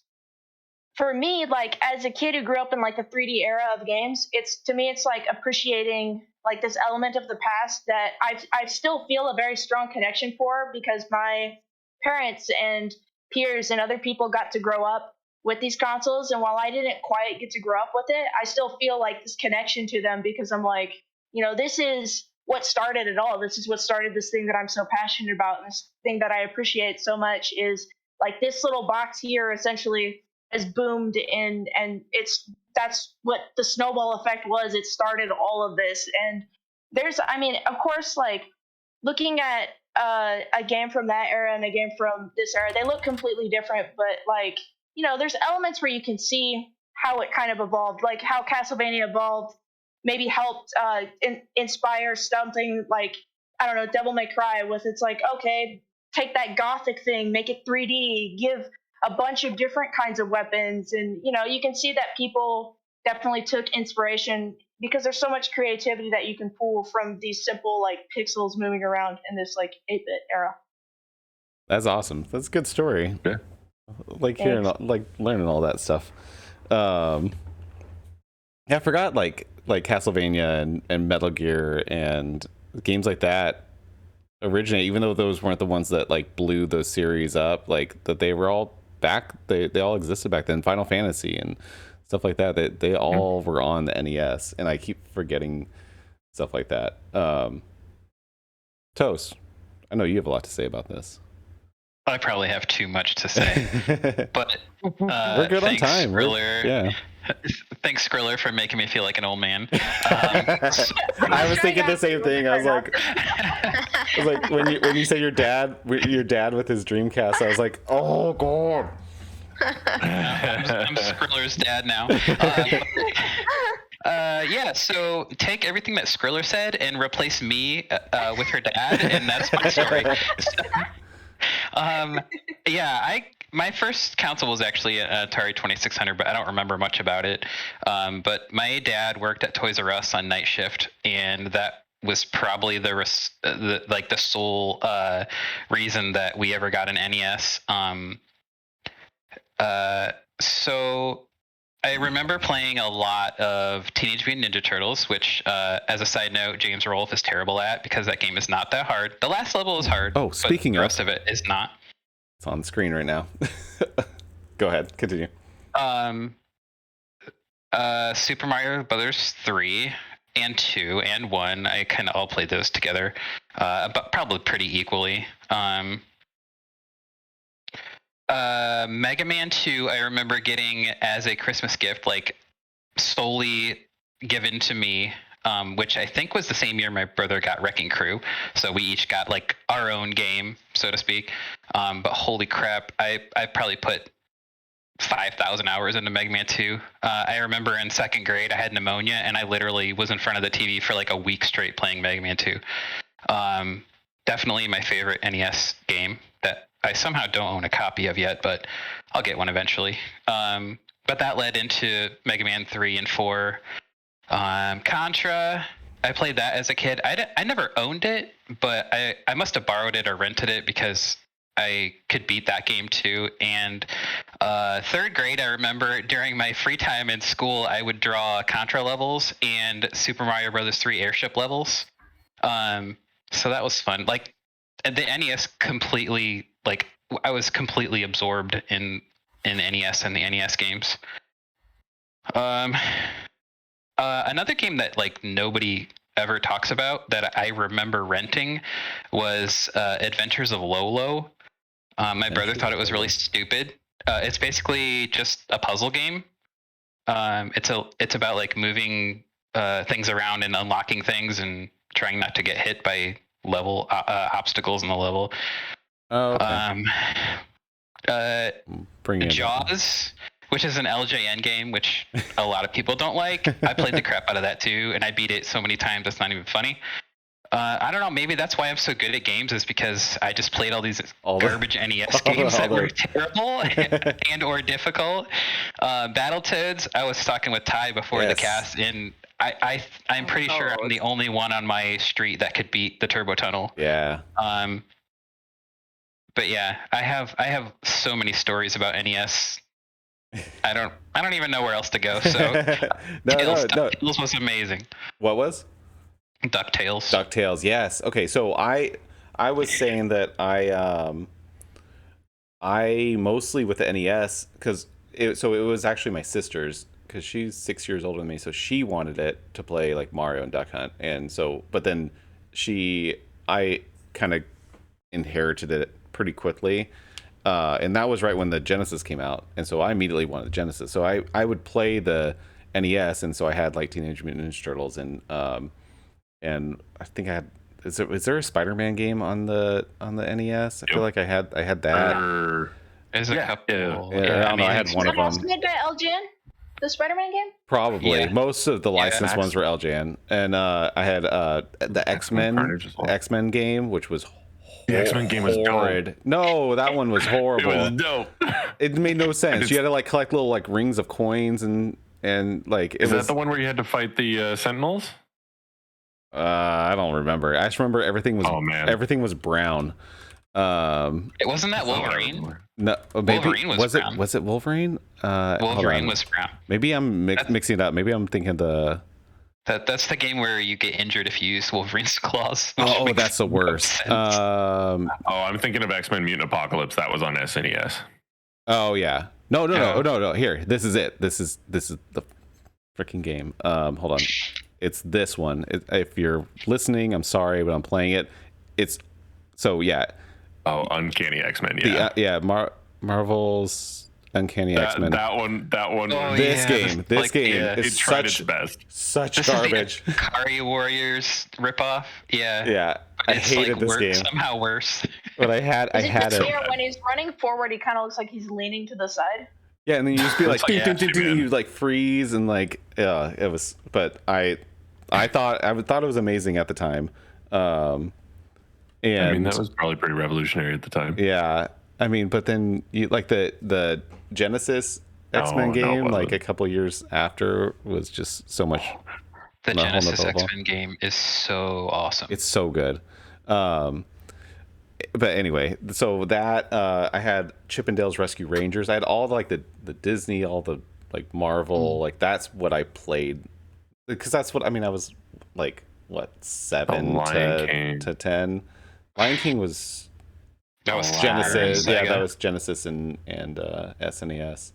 for me, like as a kid who grew up in like the 3D era of games, to me it's like appreciating like this element of the past that I still feel a very strong connection for, because my parents and peers and other people got to grow up with these consoles, and while I didn't quite get to grow up with it, I still feel like this connection to them, because I'm like, this is what started it all. This is what started this thing that I'm so passionate about, and this thing that I appreciate so much is like this little box here essentially has boomed in, and that's what the snowball effect was. It started all of this. And of course, like looking at a game from that era and a game from this era, they look completely different, but like there's elements where you can see how it kind of evolved, like how Castlevania evolved, maybe helped inspire something like, I don't know, Devil May Cry, with it's like, okay, take that gothic thing, make it 3D, give a bunch of different kinds of weapons. And you can see that people definitely took inspiration, because there's so much creativity that you can pull from these simple like pixels moving around in this like 8-bit era. That's awesome. That's a good story. Yeah. Like hearing, like learning all that stuff. Yeah, I forgot like Castlevania and Metal Gear and games like that originate, even though those weren't the ones that like blew those series up, like that they were all back, they all existed back then. Final Fantasy and stuff like that, they all were on the NES, and I keep forgetting stuff like that. Toast, I know you have a lot to say about this. I probably have too much to say, but we're good on time. Yeah. Thanks, Skriller, for making me feel like an old man. I was thinking the same thing. I was like, when you say your dad with his Dreamcast, I was like, oh god. I'm Skriller's dad now. Yeah, so take everything that Skriller said and replace me with her dad, and that's my story. My first console was actually an Atari 2600, but I don't remember much about it. But my dad worked at Toys R Us on night shift, and that was probably the sole reason that we ever got an NES. So I remember playing a lot of Teenage Mutant Ninja Turtles, which, as a side note, James Rolfe is terrible at, because that game is not that hard. The last level is hard. Oh, speaking but the rest of it is not. It's on the screen right now. Go ahead, continue. Super Mario Brothers 3 and 2 and 1, I kind of all played those together, but probably pretty equally. Mega Man 2, I remember getting as a Christmas gift, like solely given to me, which I think was the same year my brother got Wrecking Crew. So we each got like our own game, so to speak. But holy crap, I probably put 5,000 hours into Mega Man 2. I remember in second grade I had pneumonia, and I literally was in front of the TV for like a week straight playing Mega Man 2. Definitely my favorite NES game that I somehow don't own a copy of yet, but I'll get one eventually. But that led into Mega Man 3 and 4. Contra, I played that as a kid. I never owned it, but I must have borrowed it or rented it, because I could beat that game too. And third grade, I remember during my free time in school, I would draw Contra levels and Super Mario Brothers 3 airship levels. So that was fun. Like the NES completely, like I was completely absorbed in NES and the NES games. Another game that like nobody ever talks about that I remember renting was Adventures of Lolo. My brother thought it was really stupid. It's basically just a puzzle game. It's about like moving things around and unlocking things and trying not to get hit by level obstacles in the level. Oh, okay. Jaws, which is an LJN game, which a lot of people don't like. I played the crap out of that too, and I beat it so many times it's not even funny. I don't know. Maybe that's why I'm so good at games, is because I just played all these garbage NES games that were terrible and or difficult. Battletoads. I was talking with Ty before the cast, and I'm pretty sure I'm the only one on my street that could beat the Turbo Tunnel. Yeah. But yeah, I have so many stories about NES. I don't even know where else to go. So DuckTales was amazing. What was? DuckTales, yes. Okay, so I was saying that I mostly with the NES, because it was actually my sister's, because she's 6 years older than me, so she wanted it to play like Mario and Duck Hunt, and so but then I kind of inherited it pretty quickly, and that was right when the Genesis came out, and so I immediately wanted the Genesis. So I would play the NES, and so I had like Teenage Mutant Ninja Turtles and I think I had. Is there a Spider-Man game on the NES? I feel like I had that. There's a couple. Yeah, I had one of them. Was made by LJN? The Spider-Man game? Probably. Yeah. Most of the licensed ones were LJN, and I had the X-Men game, which was the X-Men game was horrid. No, that one was horrible. It was dope. It made no sense. You had to like collect little like rings of coins and like. Is that the one where you had to fight the Sentinels? I don't remember. I just remember everything was brown. It wasn't that Wolverine? No, maybe Wolverine was brown. Was it Wolverine? Wolverine was brown. Maybe I'm mixing it up. Maybe I'm thinking that's the game where you get injured if you use Wolverine's claws. Oh, that's the worst. I'm thinking of X-Men Mutant Apocalypse. That was on SNES. Oh yeah. No. Here, this is it. This is the freaking game. Hold on. It's this one. If you're listening, I'm sorry, but I'm playing it. It's so yeah. Oh, Uncanny X-Men. Yeah. Marvel's Uncanny X-Men. That one. Oh, this game is such garbage. Is the Akari Warriors ripoff. Yeah. I hated this game. Somehow worse. But I had it. When he's running forward, he kind of looks like he's leaning to the side. Yeah, and then you just be like, you like freeze and like, yeah, it was. But I thought it was amazing at the time. And I mean, that was probably pretty revolutionary at the time. Yeah, I mean, but then you like the Genesis X-Men game, like a couple years after, was just so much. The Genesis X-Men game is so awesome. It's so good. But anyway, so that I had Chip 'n Dale's Rescue Rangers. I had all like the Disney, all the like Marvel, like that's what I played, because that's what I mean. I was like 7 to 10. Lion King was Genesis. Yeah, that was Genesis and SNES.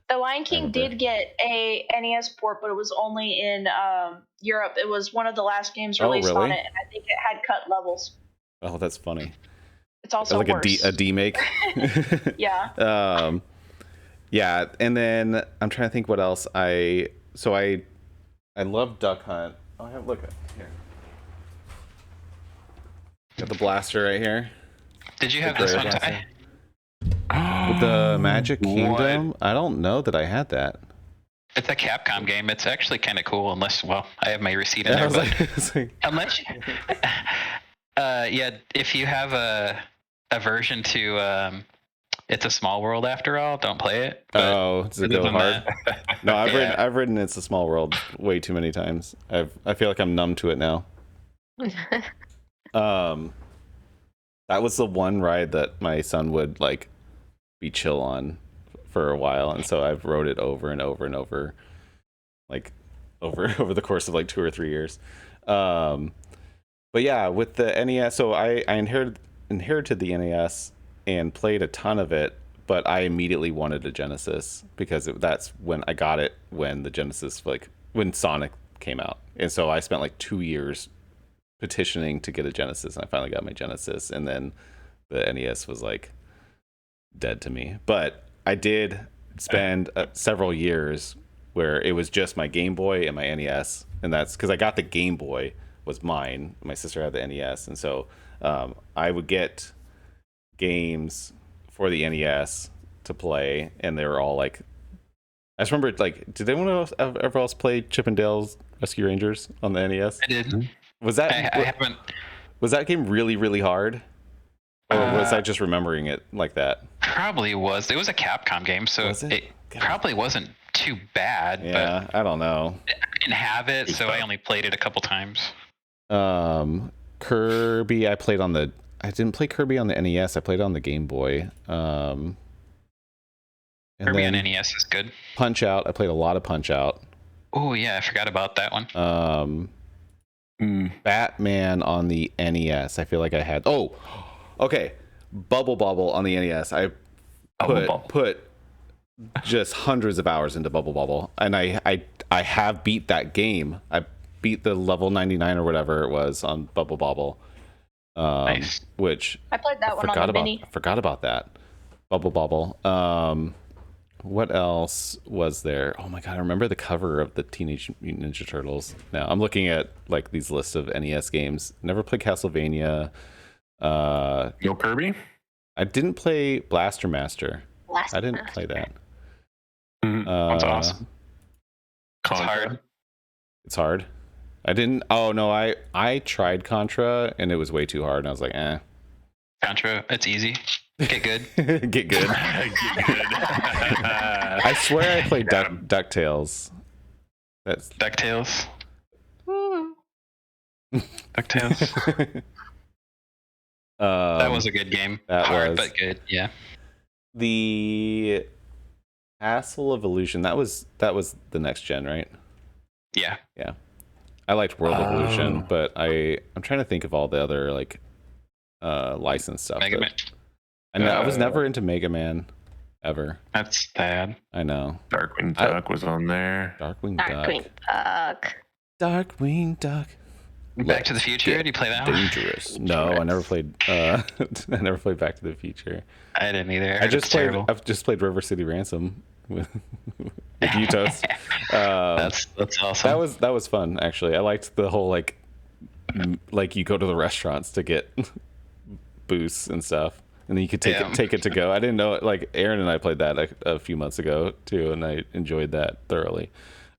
The Lion King did get a NES port, but it was only in Europe. It was one of the last games released on it, and I think it had cut levels. Oh, that's funny. It's also like worse. a demake. Yeah. Yeah, and then I'm trying to think what else I love Duck Hunt. Oh, look here. Got the blaster right here. Did you have this one, Ty? The Magic Kingdom? I don't know that I had that. It's a Capcom game. It's actually kind of cool, unless, well, I have my receipt in there. But unless, if you have a aversion to It's a Small World after all, don't play it. Does it go hard? No, I've ridden It's a Small World way too many times. I feel like I'm numb to it now. That was the one ride that my son would like be chill on for a while, and so I've rode it over and over and over, like over the course of like 2 or 3 years. But yeah, with the NES, so I inherited the NES and played a ton of it, but I immediately wanted a Genesis because that's when I got it, when the Genesis, like when Sonic came out, and so I spent like 2 years petitioning to get a Genesis, and I finally got my Genesis, and then the NES was like dead to me. But I did spend several years where it was just my Game Boy and my NES, and that's because I got the Game Boy was mine. My sister had the NES, and so I would get games for the NES to play, and they were all like, I just remember, like, did anyone else ever play Chip and Dale's Rescue Rangers on the NES? I did. Was that I haven't. Was that game really, really hard? Or was I just remembering it like that? Probably was. It was a Capcom game, so it probably wasn't too bad. Yeah, but I don't know. I didn't have it, so I only played it a couple times. Kirby, I didn't play Kirby on the NES. I played it on the Game Boy. Kirby on NES is good. Punch Out. I played a lot of Punch Out. Oh yeah, I forgot about that one. Batman on the NES. I feel like I had. Oh, okay. Bubble Bobble on the NES. I put just hundreds of hours into Bubble Bobble, and I have beat that game. I beat the level 99 or whatever it was on Bubble Bobble. Nice. I played that one on the Mini. I forgot about that. Bubble Bobble. What else was there? Oh my god, I remember the cover of the Teenage Mutant Ninja Turtles. Now I'm looking at like these lists of NES games. Never played Castlevania. No Kirby? I didn't play Blaster Master. I didn't play that. That's awesome. It's hard. It's hard. I didn't. Oh no, I tried Contra and it was way too hard. And I was like, eh. Contra, it's easy. Get good. Get good. I swear I played DuckTales. That's DuckTales. DuckTales. That was a good game. Hard but good. Yeah. The Castle of Illusion. That was the next gen, right? Yeah. Yeah. I liked World Evolution, but I'm trying to think of all the other like licensed stuff. Mega Man. I was never into Mega Man ever. That's bad. I know. Darkwing Duck was on there. Darkwing Duck. Back to the Future. Did you play that one? Dangerous. No, I never played. I never played Back to the Future. I didn't either. I've just played River City Ransom with Utos. That's awesome. That was fun actually. I liked the whole like you go to the restaurants to get boosts and stuff, and then you could take it to go. I didn't know it. Like Aaron and I played that a few months ago too, and I enjoyed that thoroughly.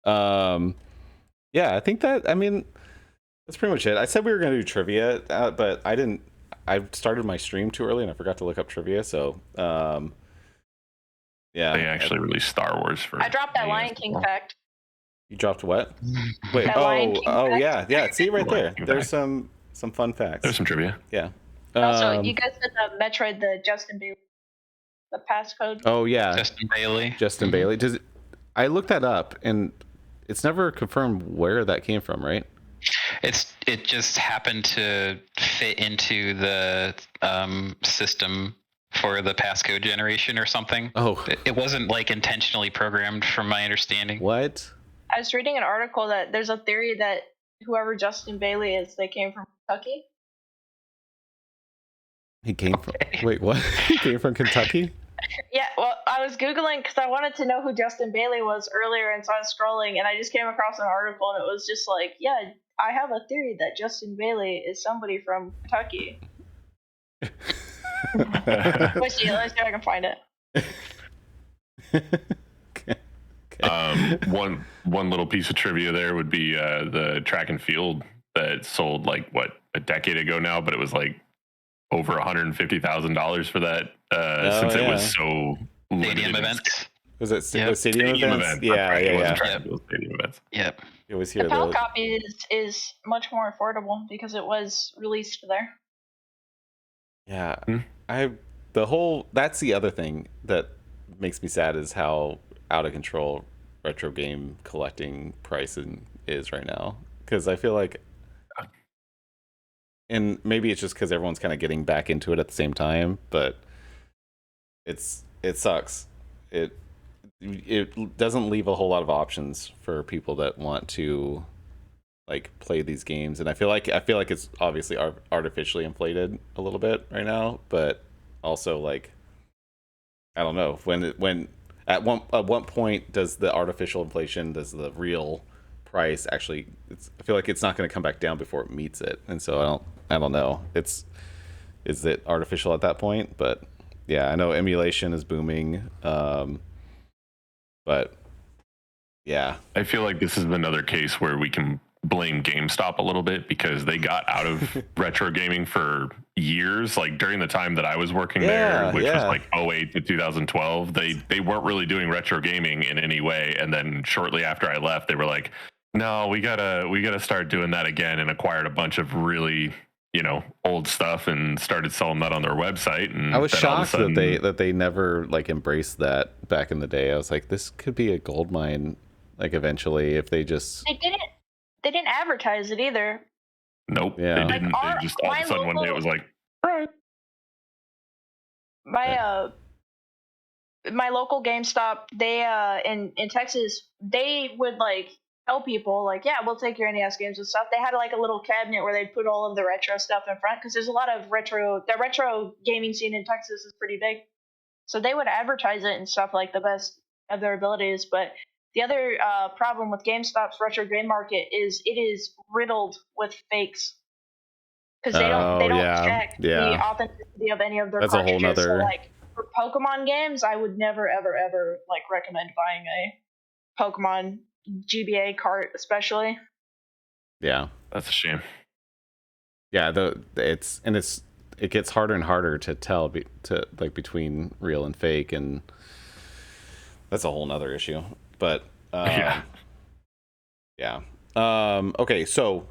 Yeah, I think that. I mean, that's pretty much it. I said we were going to do trivia, but I didn't. I started my stream too early and I forgot to look up trivia. So, yeah. They actually released Star Wars for. I dropped that Lion King fact. You dropped what? Wait. Fact. Yeah. See right there. There's some fun facts. There's some trivia. Yeah. Also, you guys said Metroid, the Justin Bailey, the passcode. Oh yeah. Justin Bailey. I looked that up and it's never confirmed where that came from, right? It just happened to fit into the system for the passcode generation or something. Oh, it wasn't like intentionally programmed, from my understanding. What? I was reading an article that there's a theory that whoever Justin Bailey is, they came from Kentucky. He came from. Wait, what? He came from Kentucky? Yeah, well, I was Googling because I wanted to know who Justin Bailey was earlier, and so I was scrolling, and I just came across an article, and it was just like, yeah, I have a theory that Justin Bailey is somebody from Kentucky. Let's see if I can find it. Okay. One little piece of trivia there would be the track and field that sold like a decade ago now, but it was like over $150,000 for that since it was so stadium events. Was it stadium events? Yeah. Stadium events. Yep. You always hear the PAL copy is much more affordable because it was released there. Yeah, that's the other thing that makes me sad is how out of control retro game collecting pricing is right now. Because I feel like, and maybe it's just because everyone's kind of getting back into it at the same time, but it sucks. It doesn't leave a whole lot of options for people that want to like play these games, and I feel like it's obviously artificially inflated a little bit right now, but also like I don't know when at one point does the artificial inflation, does the real price actually? I feel like it's not going to come back down before it meets it, and so I don't know. Is it artificial at that point? But I know emulation is booming, but yeah, I feel like this is another case where we can blame GameStop a little bit because they got out of retro gaming for years. Like during the time that I was working there, which was like 08 to 2012, they weren't really doing retro gaming in any way. And then shortly after I left, they were like, no, we gotta start doing that again, and acquired a bunch of really, old stuff and started selling that on their website. And I was shocked that they never like embraced that back in the day. I was like, this could be a gold mine, like eventually, if they just they didn't advertise it either. Nope. Yeah. They didn't. They just all of a sudden one day it was like, right. My local GameStop, they in Texas, they would like tell people like, yeah, we'll take your NES games and stuff. They had like a little cabinet where they'd put all of the retro stuff in front because there's a lot of the retro gaming scene in Texas is pretty big. So they would advertise it and stuff like the best of their abilities. But the other problem with GameStop's retro game market is it is riddled with fakes because they don't check the authenticity of any of their cartridges. A whole nother... So like for Pokemon games, I would never ever like recommend buying a Pokemon GBA cart, especially. Yeah, that's a shame. Yeah, it gets harder and harder to tell between real and fake, and that's a whole nother issue. But okay, so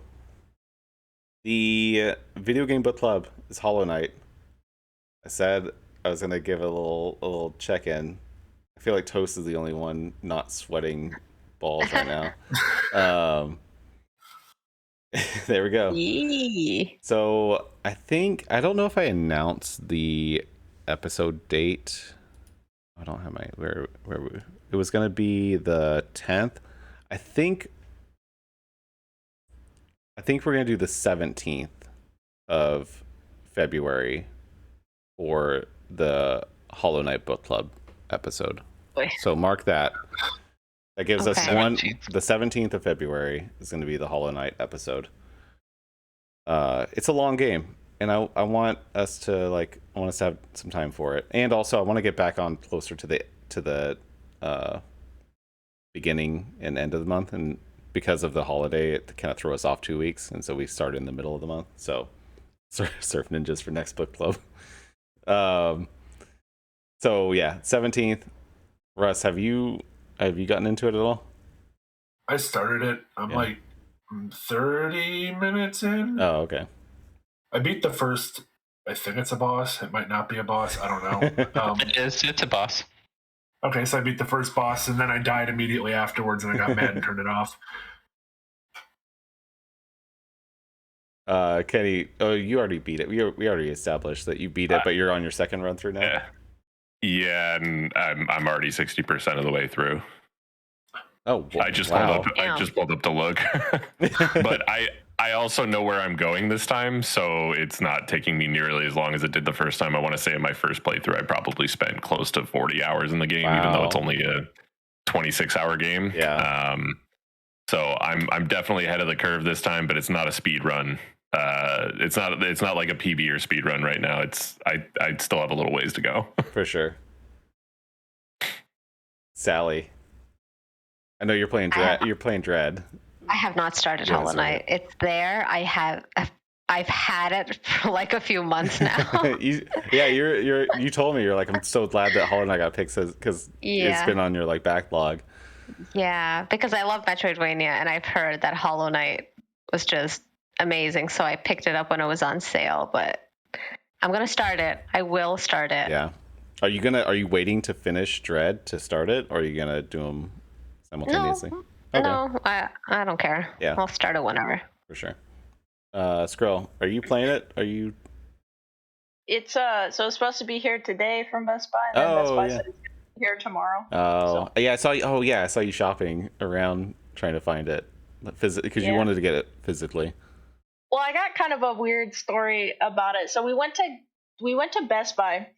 the video game book club is Hollow Knight. I said I was gonna give a little check-in. I feel like Toast is the only one not sweating balls right now. There we go. Yee. So I don't know if I announced the episode date. I don't have where it was gonna be the 10th. I think we're gonna do the 17th of February for the Hollow Knight Book Club episode. So mark that. That gives us the 17th of February is going to be the Hollow Knight episode. It's a long game, and I want us to have some time for it, and also I want to get back on closer to the beginning and end of the month, and because of the holiday, it kind of threw us off 2 weeks, and so we started in the middle of the month. So Surf Ninjas for next book club. So yeah, 17th. Russ, have you gotten into it at all? I started it. I'm like 30 minutes in. Oh, okay. I beat the first. I think it's a boss. It might not be a boss. I don't know. It's a boss. Okay, so I beat the first boss, and then I died immediately afterwards, and I got mad and turned it off. Kenny, you already beat it. We already established that you beat it, but you're on your second run through now. Yeah, and I'm already 60% of the way through. Oh, wow. I just pulled up to look, but I also know where I'm going this time, so it's not taking me nearly as long as it did the first time. I want to say in my first playthrough, I probably spent close to 40 hours in the game, even though it's only a 26-hour game. Yeah. So I'm definitely ahead of the curve this time, but it's not a speed run. It's not like a PB or speed run right now. I still have a little ways to go. For sure. Sally, I know you're playing Dread. You're playing Dread. I have not started Hollow Knight. It's there. I've had it for like a few months now. You told me, you're like, I'm so glad that Hollow Knight got picked because it's been on your like backlog. Yeah, because I love Metroidvania, and I've heard that Hollow Knight was just amazing, so I picked it up when it was on sale. But I'm gonna start it. I will start it. Yeah. Are you waiting to finish Dread to start it, or are you gonna do them simultaneously? No, okay. No, I don't care. Yeah, I'll start it whenever. For sure. Skrill, are you playing it? Are you? It's so it's supposed to be here today from Best Buy. And then Best Buy said it's here tomorrow. Oh, so. Yeah, I saw you. Oh, yeah, I saw you shopping around trying to find it because you wanted to get it physically. Well, I got kind of a weird story about it. So we went to Best Buy,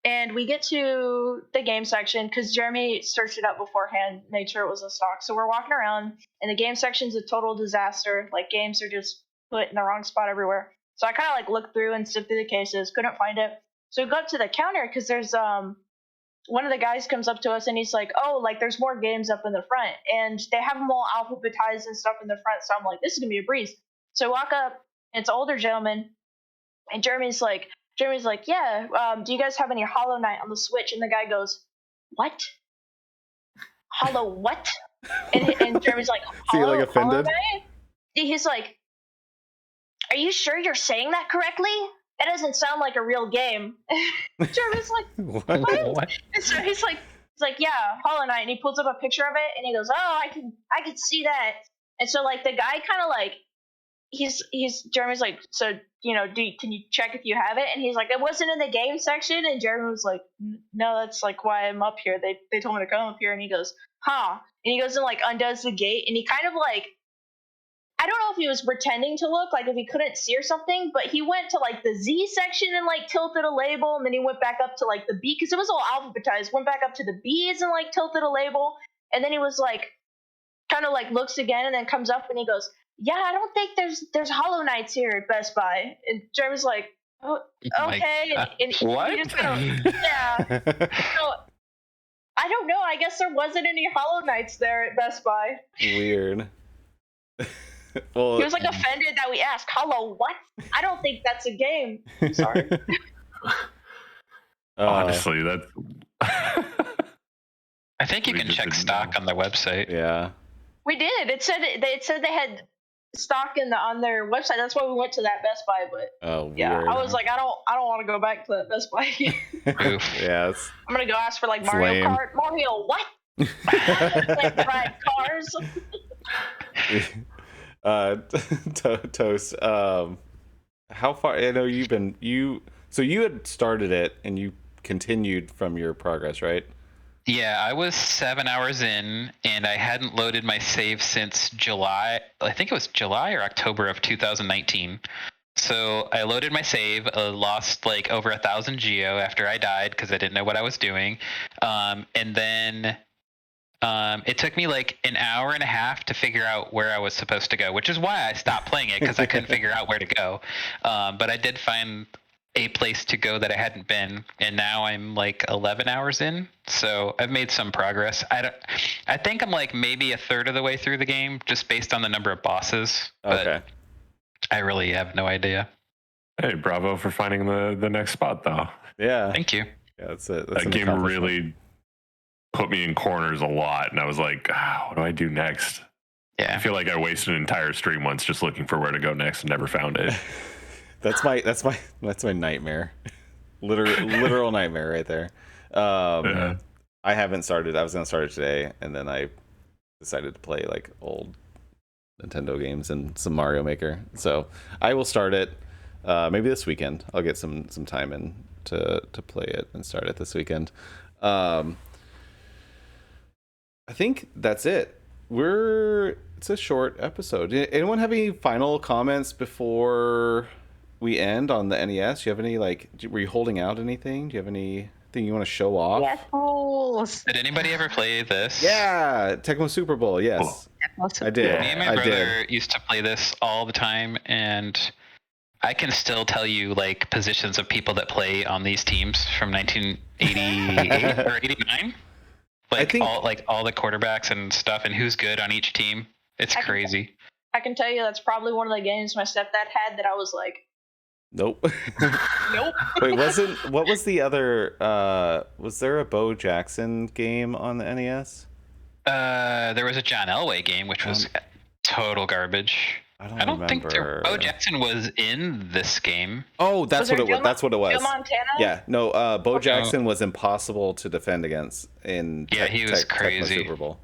and we get to the game section because Jeremy searched it up beforehand, made sure it was in stock. So we're walking around, and the game section's a total disaster. Like, games are just put in the wrong spot everywhere. So I kind of like looked through and sifted through the cases, couldn't find it. So we go up to the counter because there's one of the guys comes up to us and he's like, oh, like there's more games up in the front, and they have them all alphabetized and stuff in the front. So I'm like, this is gonna be a breeze. So I walk up, and it's an older gentleman, and Jeremy's like, yeah, do you guys have any Hollow Knight on the Switch? And the guy goes, what? Hollow what? And Jeremy's like, Hollow, like offended? Hollow Knight? He's like, are you sure you're saying that correctly? That doesn't sound like a real game. Jeremy's like, what? And so he's like, yeah, Hollow Knight. And he pulls up a picture of it, and he goes, oh, I can see that. And so like the guy kind of like, Jeremy's like, so, you know, can you check if you have it? And he's like, it wasn't in the game section. And Jeremy was like, no, that's like why I'm up here. They told me to come up here. And he goes, huh? And he goes and like undoes the gate, and he kind of like, I don't know if he was pretending to look like if he couldn't see or something, but he went to like the Z section and like tilted a label, and then he went back up to like the B, because it was all alphabetized, went back up to the B's and like tilted a label, and then he was like, kind of like looks again and then comes up and he goes, yeah, I don't think there's Hollow Knights here at Best Buy. And Jeremy's like, oh, okay. And what? He just kind of, yeah. So I don't know. I guess there wasn't any Hollow Knights there at Best Buy. Weird. Well, he was like offended that we asked, Hollow what? I don't think that's a game. I'm sorry. Honestly, that's... I think you can check stock on the website. Yeah. We did. It said they had stock on their website. That's why we went to that Best Buy. But yeah, weird. I was like, I don't want to go back to that Best Buy. Yeah, I'm gonna go ask for like Mario lame. Kart. Mario what? Like drive cars. Toast. How far? I know so you had started it and you continued from your progress, right? Yeah, I was 7 hours in, and I hadn't loaded my save since July. I think it was July or October of 2019. So I loaded my save, lost like over 1,000 geo after I died because I didn't know what I was doing. And then it took me like an hour and a half to figure out where I was supposed to go, which is why I stopped playing it, because I couldn't figure out where to go. But I did find a place to go that I hadn't been, and now I'm like 11 hours in, so I've made some progress. I think I'm like maybe a third of the way through the game, just based on the number of bosses. Okay. I really have no idea. Hey, bravo for finding the next spot, though. Yeah. Thank you. Yeah, that's it. That game really put me in corners a lot, and I was like, what do I do next? Yeah. I feel like I wasted an entire stream once just looking for where to go next and never found it. That's my nightmare. Literal nightmare right there. I haven't started. I was gonna start it today, and then I decided to play like old Nintendo games and some Mario Maker. So I will start it maybe this weekend. I'll get some time in to play it and start it this weekend. I think that's it. It's a short episode. Anyone have any final comments before we end on the NES? Do you have any, were you holding out anything? Do you have anything you want to show off? Yes. Did anybody ever play this? Yeah, Tecmo Super Bowl, yes. I did. Me and my brother used to play this all the time, and I can still tell you like positions of people that play on these teams from 1988 or 89. All the quarterbacks and stuff, and who's good on each team. It's crazy. I can tell you that's probably one of the games my stepdad had that I was like, nope. Nope. Wait, what was the other, was there a Bo Jackson game on the NES? There was a John Elway game, which was total garbage. I don't think Bo Jackson was in this game. Oh, that's what it was. That's what it was. Joe Montana? Yeah, no, Bo Jackson was impossible to defend against in he was crazy. Tecmo Super Bowl.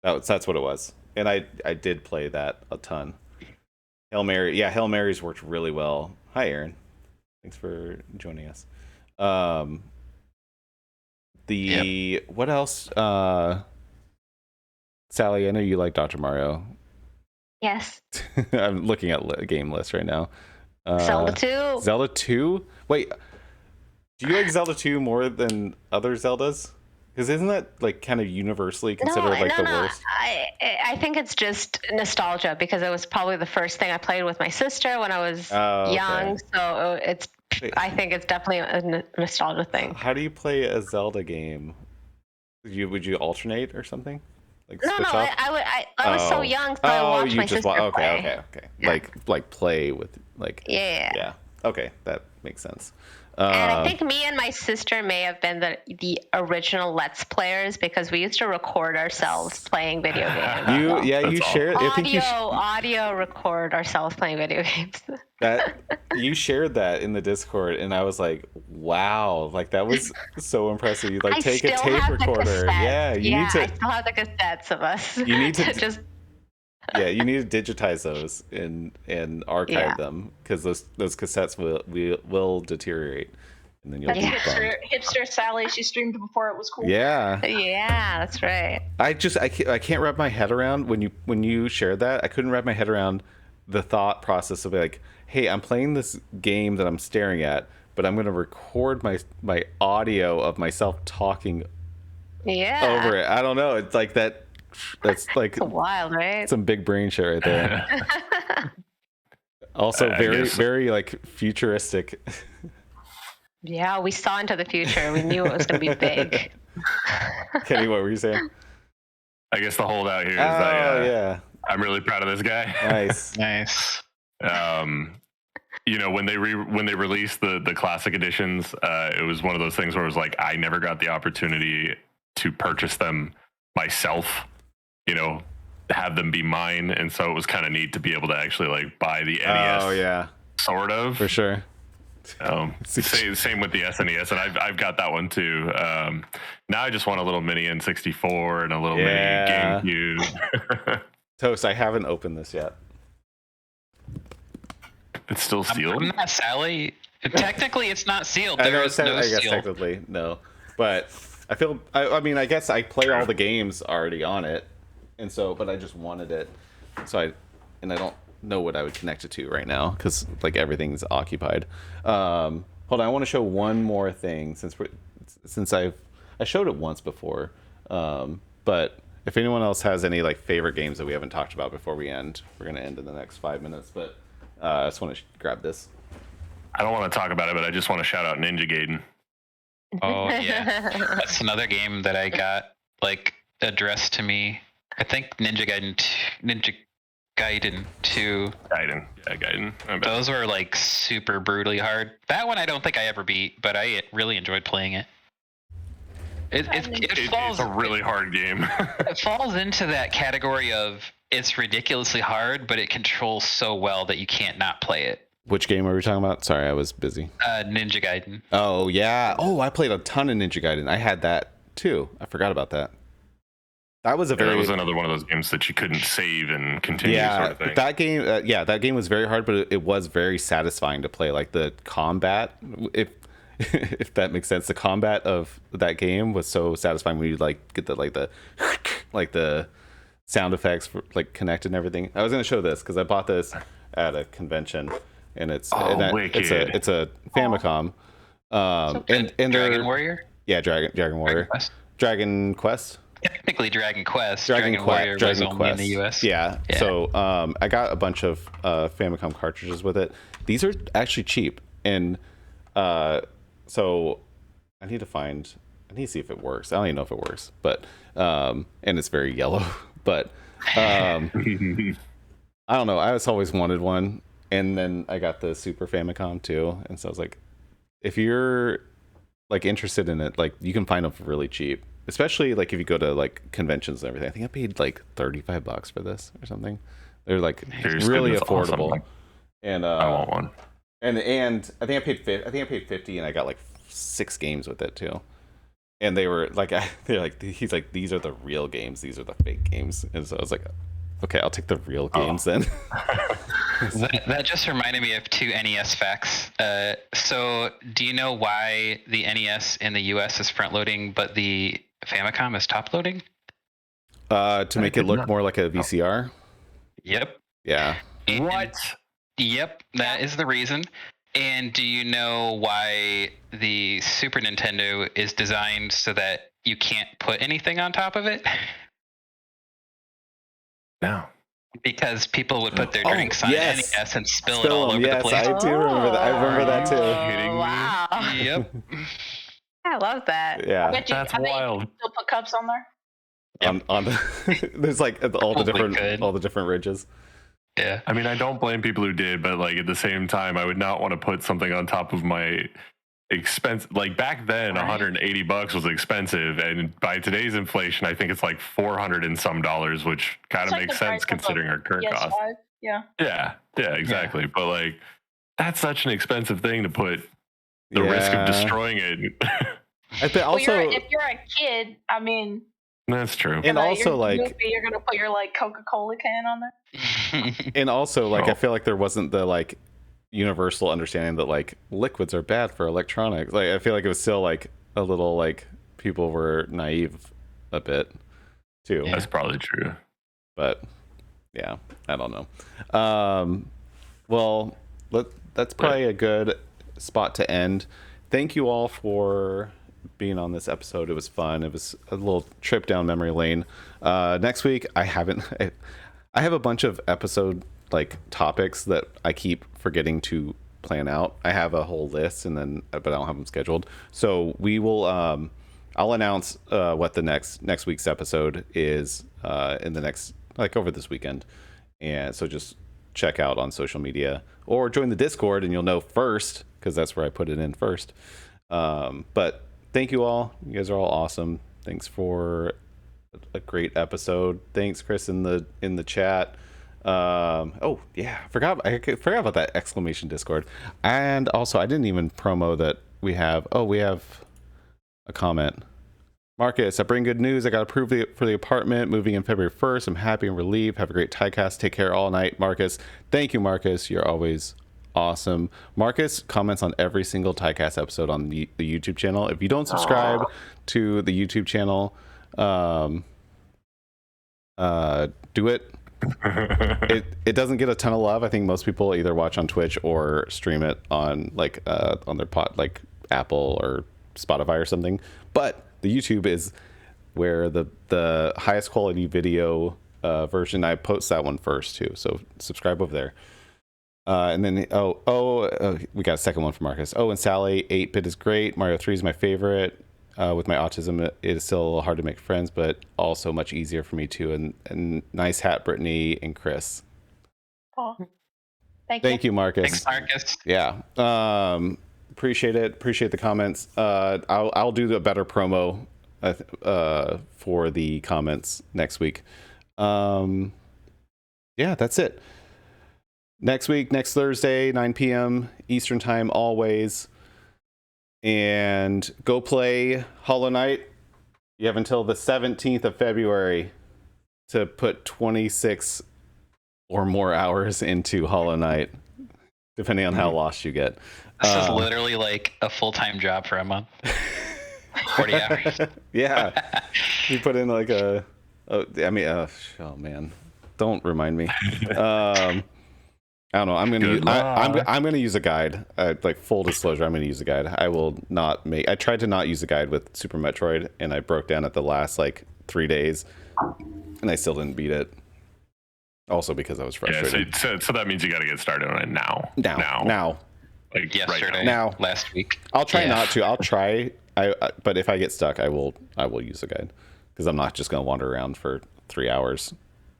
That's what it was. And I did play that a ton. Hail Mary. Yeah, Hail Marys worked really well. Hi, Aaron. Thanks for joining us. What else? Sally, I know you like Dr. Mario. Yes. I'm looking at a game list right now. Zelda 2. Zelda 2? Wait, do you like Zelda 2 more than other Zeldas? Because isn't that like kind of universally considered the worst? I think it's just nostalgia, because it was probably the first thing I played with my sister when I was young. So it's I think it's definitely a nostalgia thing. How do you play a Zelda game? Would you alternate or something? Like No, switch no, up? I was so young, so I watched my sister play. Okay. Yeah. Like play with like. Yeah. Yeah. Okay, that makes sense. And I think me and my sister may have been the original Let's Players because we used to record ourselves playing video games. You shared Audio record ourselves playing video games. That you shared that in the Discord, and I was like, "Wow!" Like that was so impressive. You like take a tape recorder, I still have the cassettes of us. You need to just you need to digitize those and archive them because those cassettes will deteriorate, and then you'll be bummed. Hipster Sally, she streamed before it was cool. Yeah, that's right. I can't wrap my head around when you shared that. I couldn't wrap my head around the thought process of like, hey, I'm playing this game that I'm staring at, but I'm going to record my audio of myself talking over it. I don't know. It's like that. That's like it's wild, right? Some big brain shit right there. Also, very like futuristic. Yeah, we saw into the future. We knew it was going to be big. Kenny, what were you saying? I guess the holdout here is I'm really proud of this guy. Nice. You know, when they released the classic editions, it was one of those things where it was like I never got the opportunity to purchase them myself. You know, have them be mine, and so it was kind of neat to be able to actually like buy the NES. Oh yeah, sort of for sure. Same with the SNES, and I've got that one too. Now I just want a little mini N64 and a little mini GameCube. Toast, I haven't opened this yet. It's still sealed. I'm not Sally. Technically, it's not sealed. I guess technically no, but I feel. I guess I play all the games already on it, and so, but I just wanted it, so I don't know what I would connect it to right now because like everything's occupied. Hold on, I want to show one more thing since I showed it once before, but if anyone else has any like favorite games that we haven't talked about before we end, we're gonna end in the next 5 minutes, but I just want to grab this. I don't want to talk about it, but I just want to shout out Ninja Gaiden. Oh yeah, that's another game that I got like addressed to me. I think Ninja Gaiden 2. Gaiden. Those were like super brutally hard. That one I don't think I ever beat, but I really enjoyed playing it. It's a really hard game. It falls into that category of it's ridiculously hard, but it controls so well that you can't not play it. Which game are we talking about? Sorry, I was busy. Ninja Gaiden. Oh, yeah. Oh, I played a ton of Ninja Gaiden. I had that, too. I forgot about that. That was that was another one of those games that you couldn't save and continue sort of thing. That game, that game was very hard, but it was very satisfying to play. Like, the combat, if that makes sense, the combat of that game was so satisfying when you, like, get the sound effects for, like, connected and everything. I was going to show this, because I bought this at a convention. And it's a Famicom, and Dragon Warrior. Yeah, Dragon Warrior. Dragon Quest. Technically, Dragon Quest. Dragon Warrior was only in the US. Yeah. So I got a bunch of Famicom cartridges with it. These are actually cheap, and so I need to see if it works. I don't even know if it works, but and it's very yellow. But I don't know. I just always wanted one. And then I got the Super Famicom too, and so I was like, if you're like interested in it, like you can find them for really cheap, especially like if you go to like conventions and everything. I think I paid like $35 for this or something. They're like really affordable. Awesome. And I want one. And I think I paid $50, and I got like 6 games with it too. And they were like, he's like, these are the real games, these are the fake games, and so I was like, okay, I'll take the real games then. That just reminded me of 2 NES facts. So, do you know why the NES in the US is front loading, but the Famicom is top loading? To make it look more like a VCR? Yep. Yeah. What? Yep, that is the reason. And do you know why the Super Nintendo is designed so that you can't put anything on top of it? No. Because people would put their drinks on NES and spill it all over the place. I do remember that. I remember that too. Kidding me? Wow. Yep. I love that. Yeah. That's wild. You still put cups on there? On the there's like all the different ridges. Yeah. I mean, I don't blame people who did, but like at the same time, I would not want to put something on top of my expense. Like back then, $180 was expensive, and by today's inflation, I think it's like $400 and some dollars, which kind of makes sense considering our current cost. Yeah. Yeah, exactly. But like, that's such an expensive thing to put the risk of destroying it. I think also, if you're a kid, I mean, that's true. And also, you're gonna put your like Coca-Cola can on there. And also, like, I feel like there wasn't the like universal understanding that like liquids are bad for electronics. Like, I feel like it was still like a little like people were naive a bit too. That's probably true. But yeah, I don't know. Well, that's probably a good spot to end. Thank you all for being on this episode. It was fun. It was a little trip down memory lane. Next week, I have a bunch of episode like topics that I keep forgetting to plan out. I have a whole list, but I don't have them scheduled. So we will. I'll announce what the next week's episode is in the next over this weekend, and so just check out on social media or join the Discord, and you'll know first because that's where I put it in first. But thank you all. You guys are all awesome. Thanks for a great episode. Thanks, Chris, in the chat. Oh yeah, I forgot about that exclamation Discord. And also, I didn't even promo that we have a comment. Marcus, I bring good news. I got approved for the apartment, moving in February 1st. I'm happy and relieved. Have a great TYCAST. Take care all night, Marcus. Thank you, Marcus. You're always awesome. Marcus comments on every single TYCAST episode on the YouTube channel. If you don't subscribe to the YouTube channel, do it. It doesn't get a ton of love. I think most people either watch on Twitch or stream it on on their Apple or Spotify or something. But the YouTube is where the highest quality video version. I post that one first too. So subscribe over there. And then we got a second one from Marcus. Oh, and Sally, 8-bit is great. Mario 3 is my favorite. With my autism, it is still a little hard to make friends, but also much easier for me too. And nice hat, Brittany and Chris. Oh, thank you, Marcus. Thanks, Marcus. Yeah, appreciate it. Appreciate the comments. I'll do the better promo for the comments next week. Yeah, that's it. Next week, next Thursday, 9 p.m. Eastern time, always. And go play Hollow Knight. You have until the 17th of February to put 26 or more hours into Hollow Knight, depending on how lost you get. This is literally like a full-time job for a month. 40 hours. Yeah. You put in like oh man. Don't remind me. I don't know. I'm gonna use a guide. Like full disclosure, I'm gonna use a guide. I will not make. I tried to not use a guide with Super Metroid, and I broke down at the last 3 days, and I still didn't beat it. Also because I was frustrated. Yeah, so that means you got to get started on it now. Now. Like yesterday. Right now. Last week. I'll try not to. I'll try. But if I get stuck, I will use a guide because I'm not just gonna wander around for 3 hours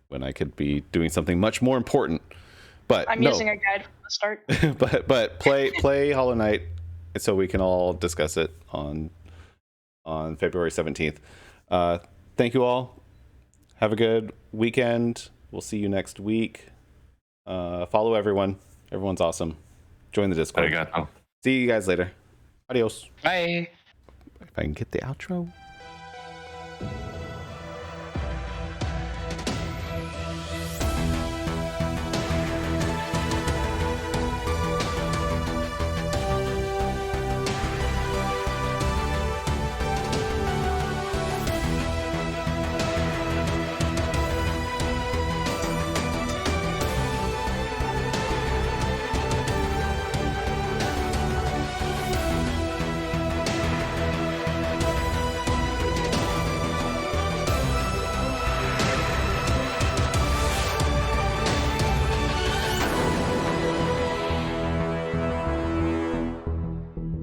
when I could be doing something much more important. But I'm using a guide from the start. but play Hollow Knight so we can all discuss it on February 17th. Thank you all. Have a good weekend. We'll see you next week. Follow everyone. Everyone's awesome. Join the Discord. Arigato. See you guys later. Adios. Bye. If I can get the outro.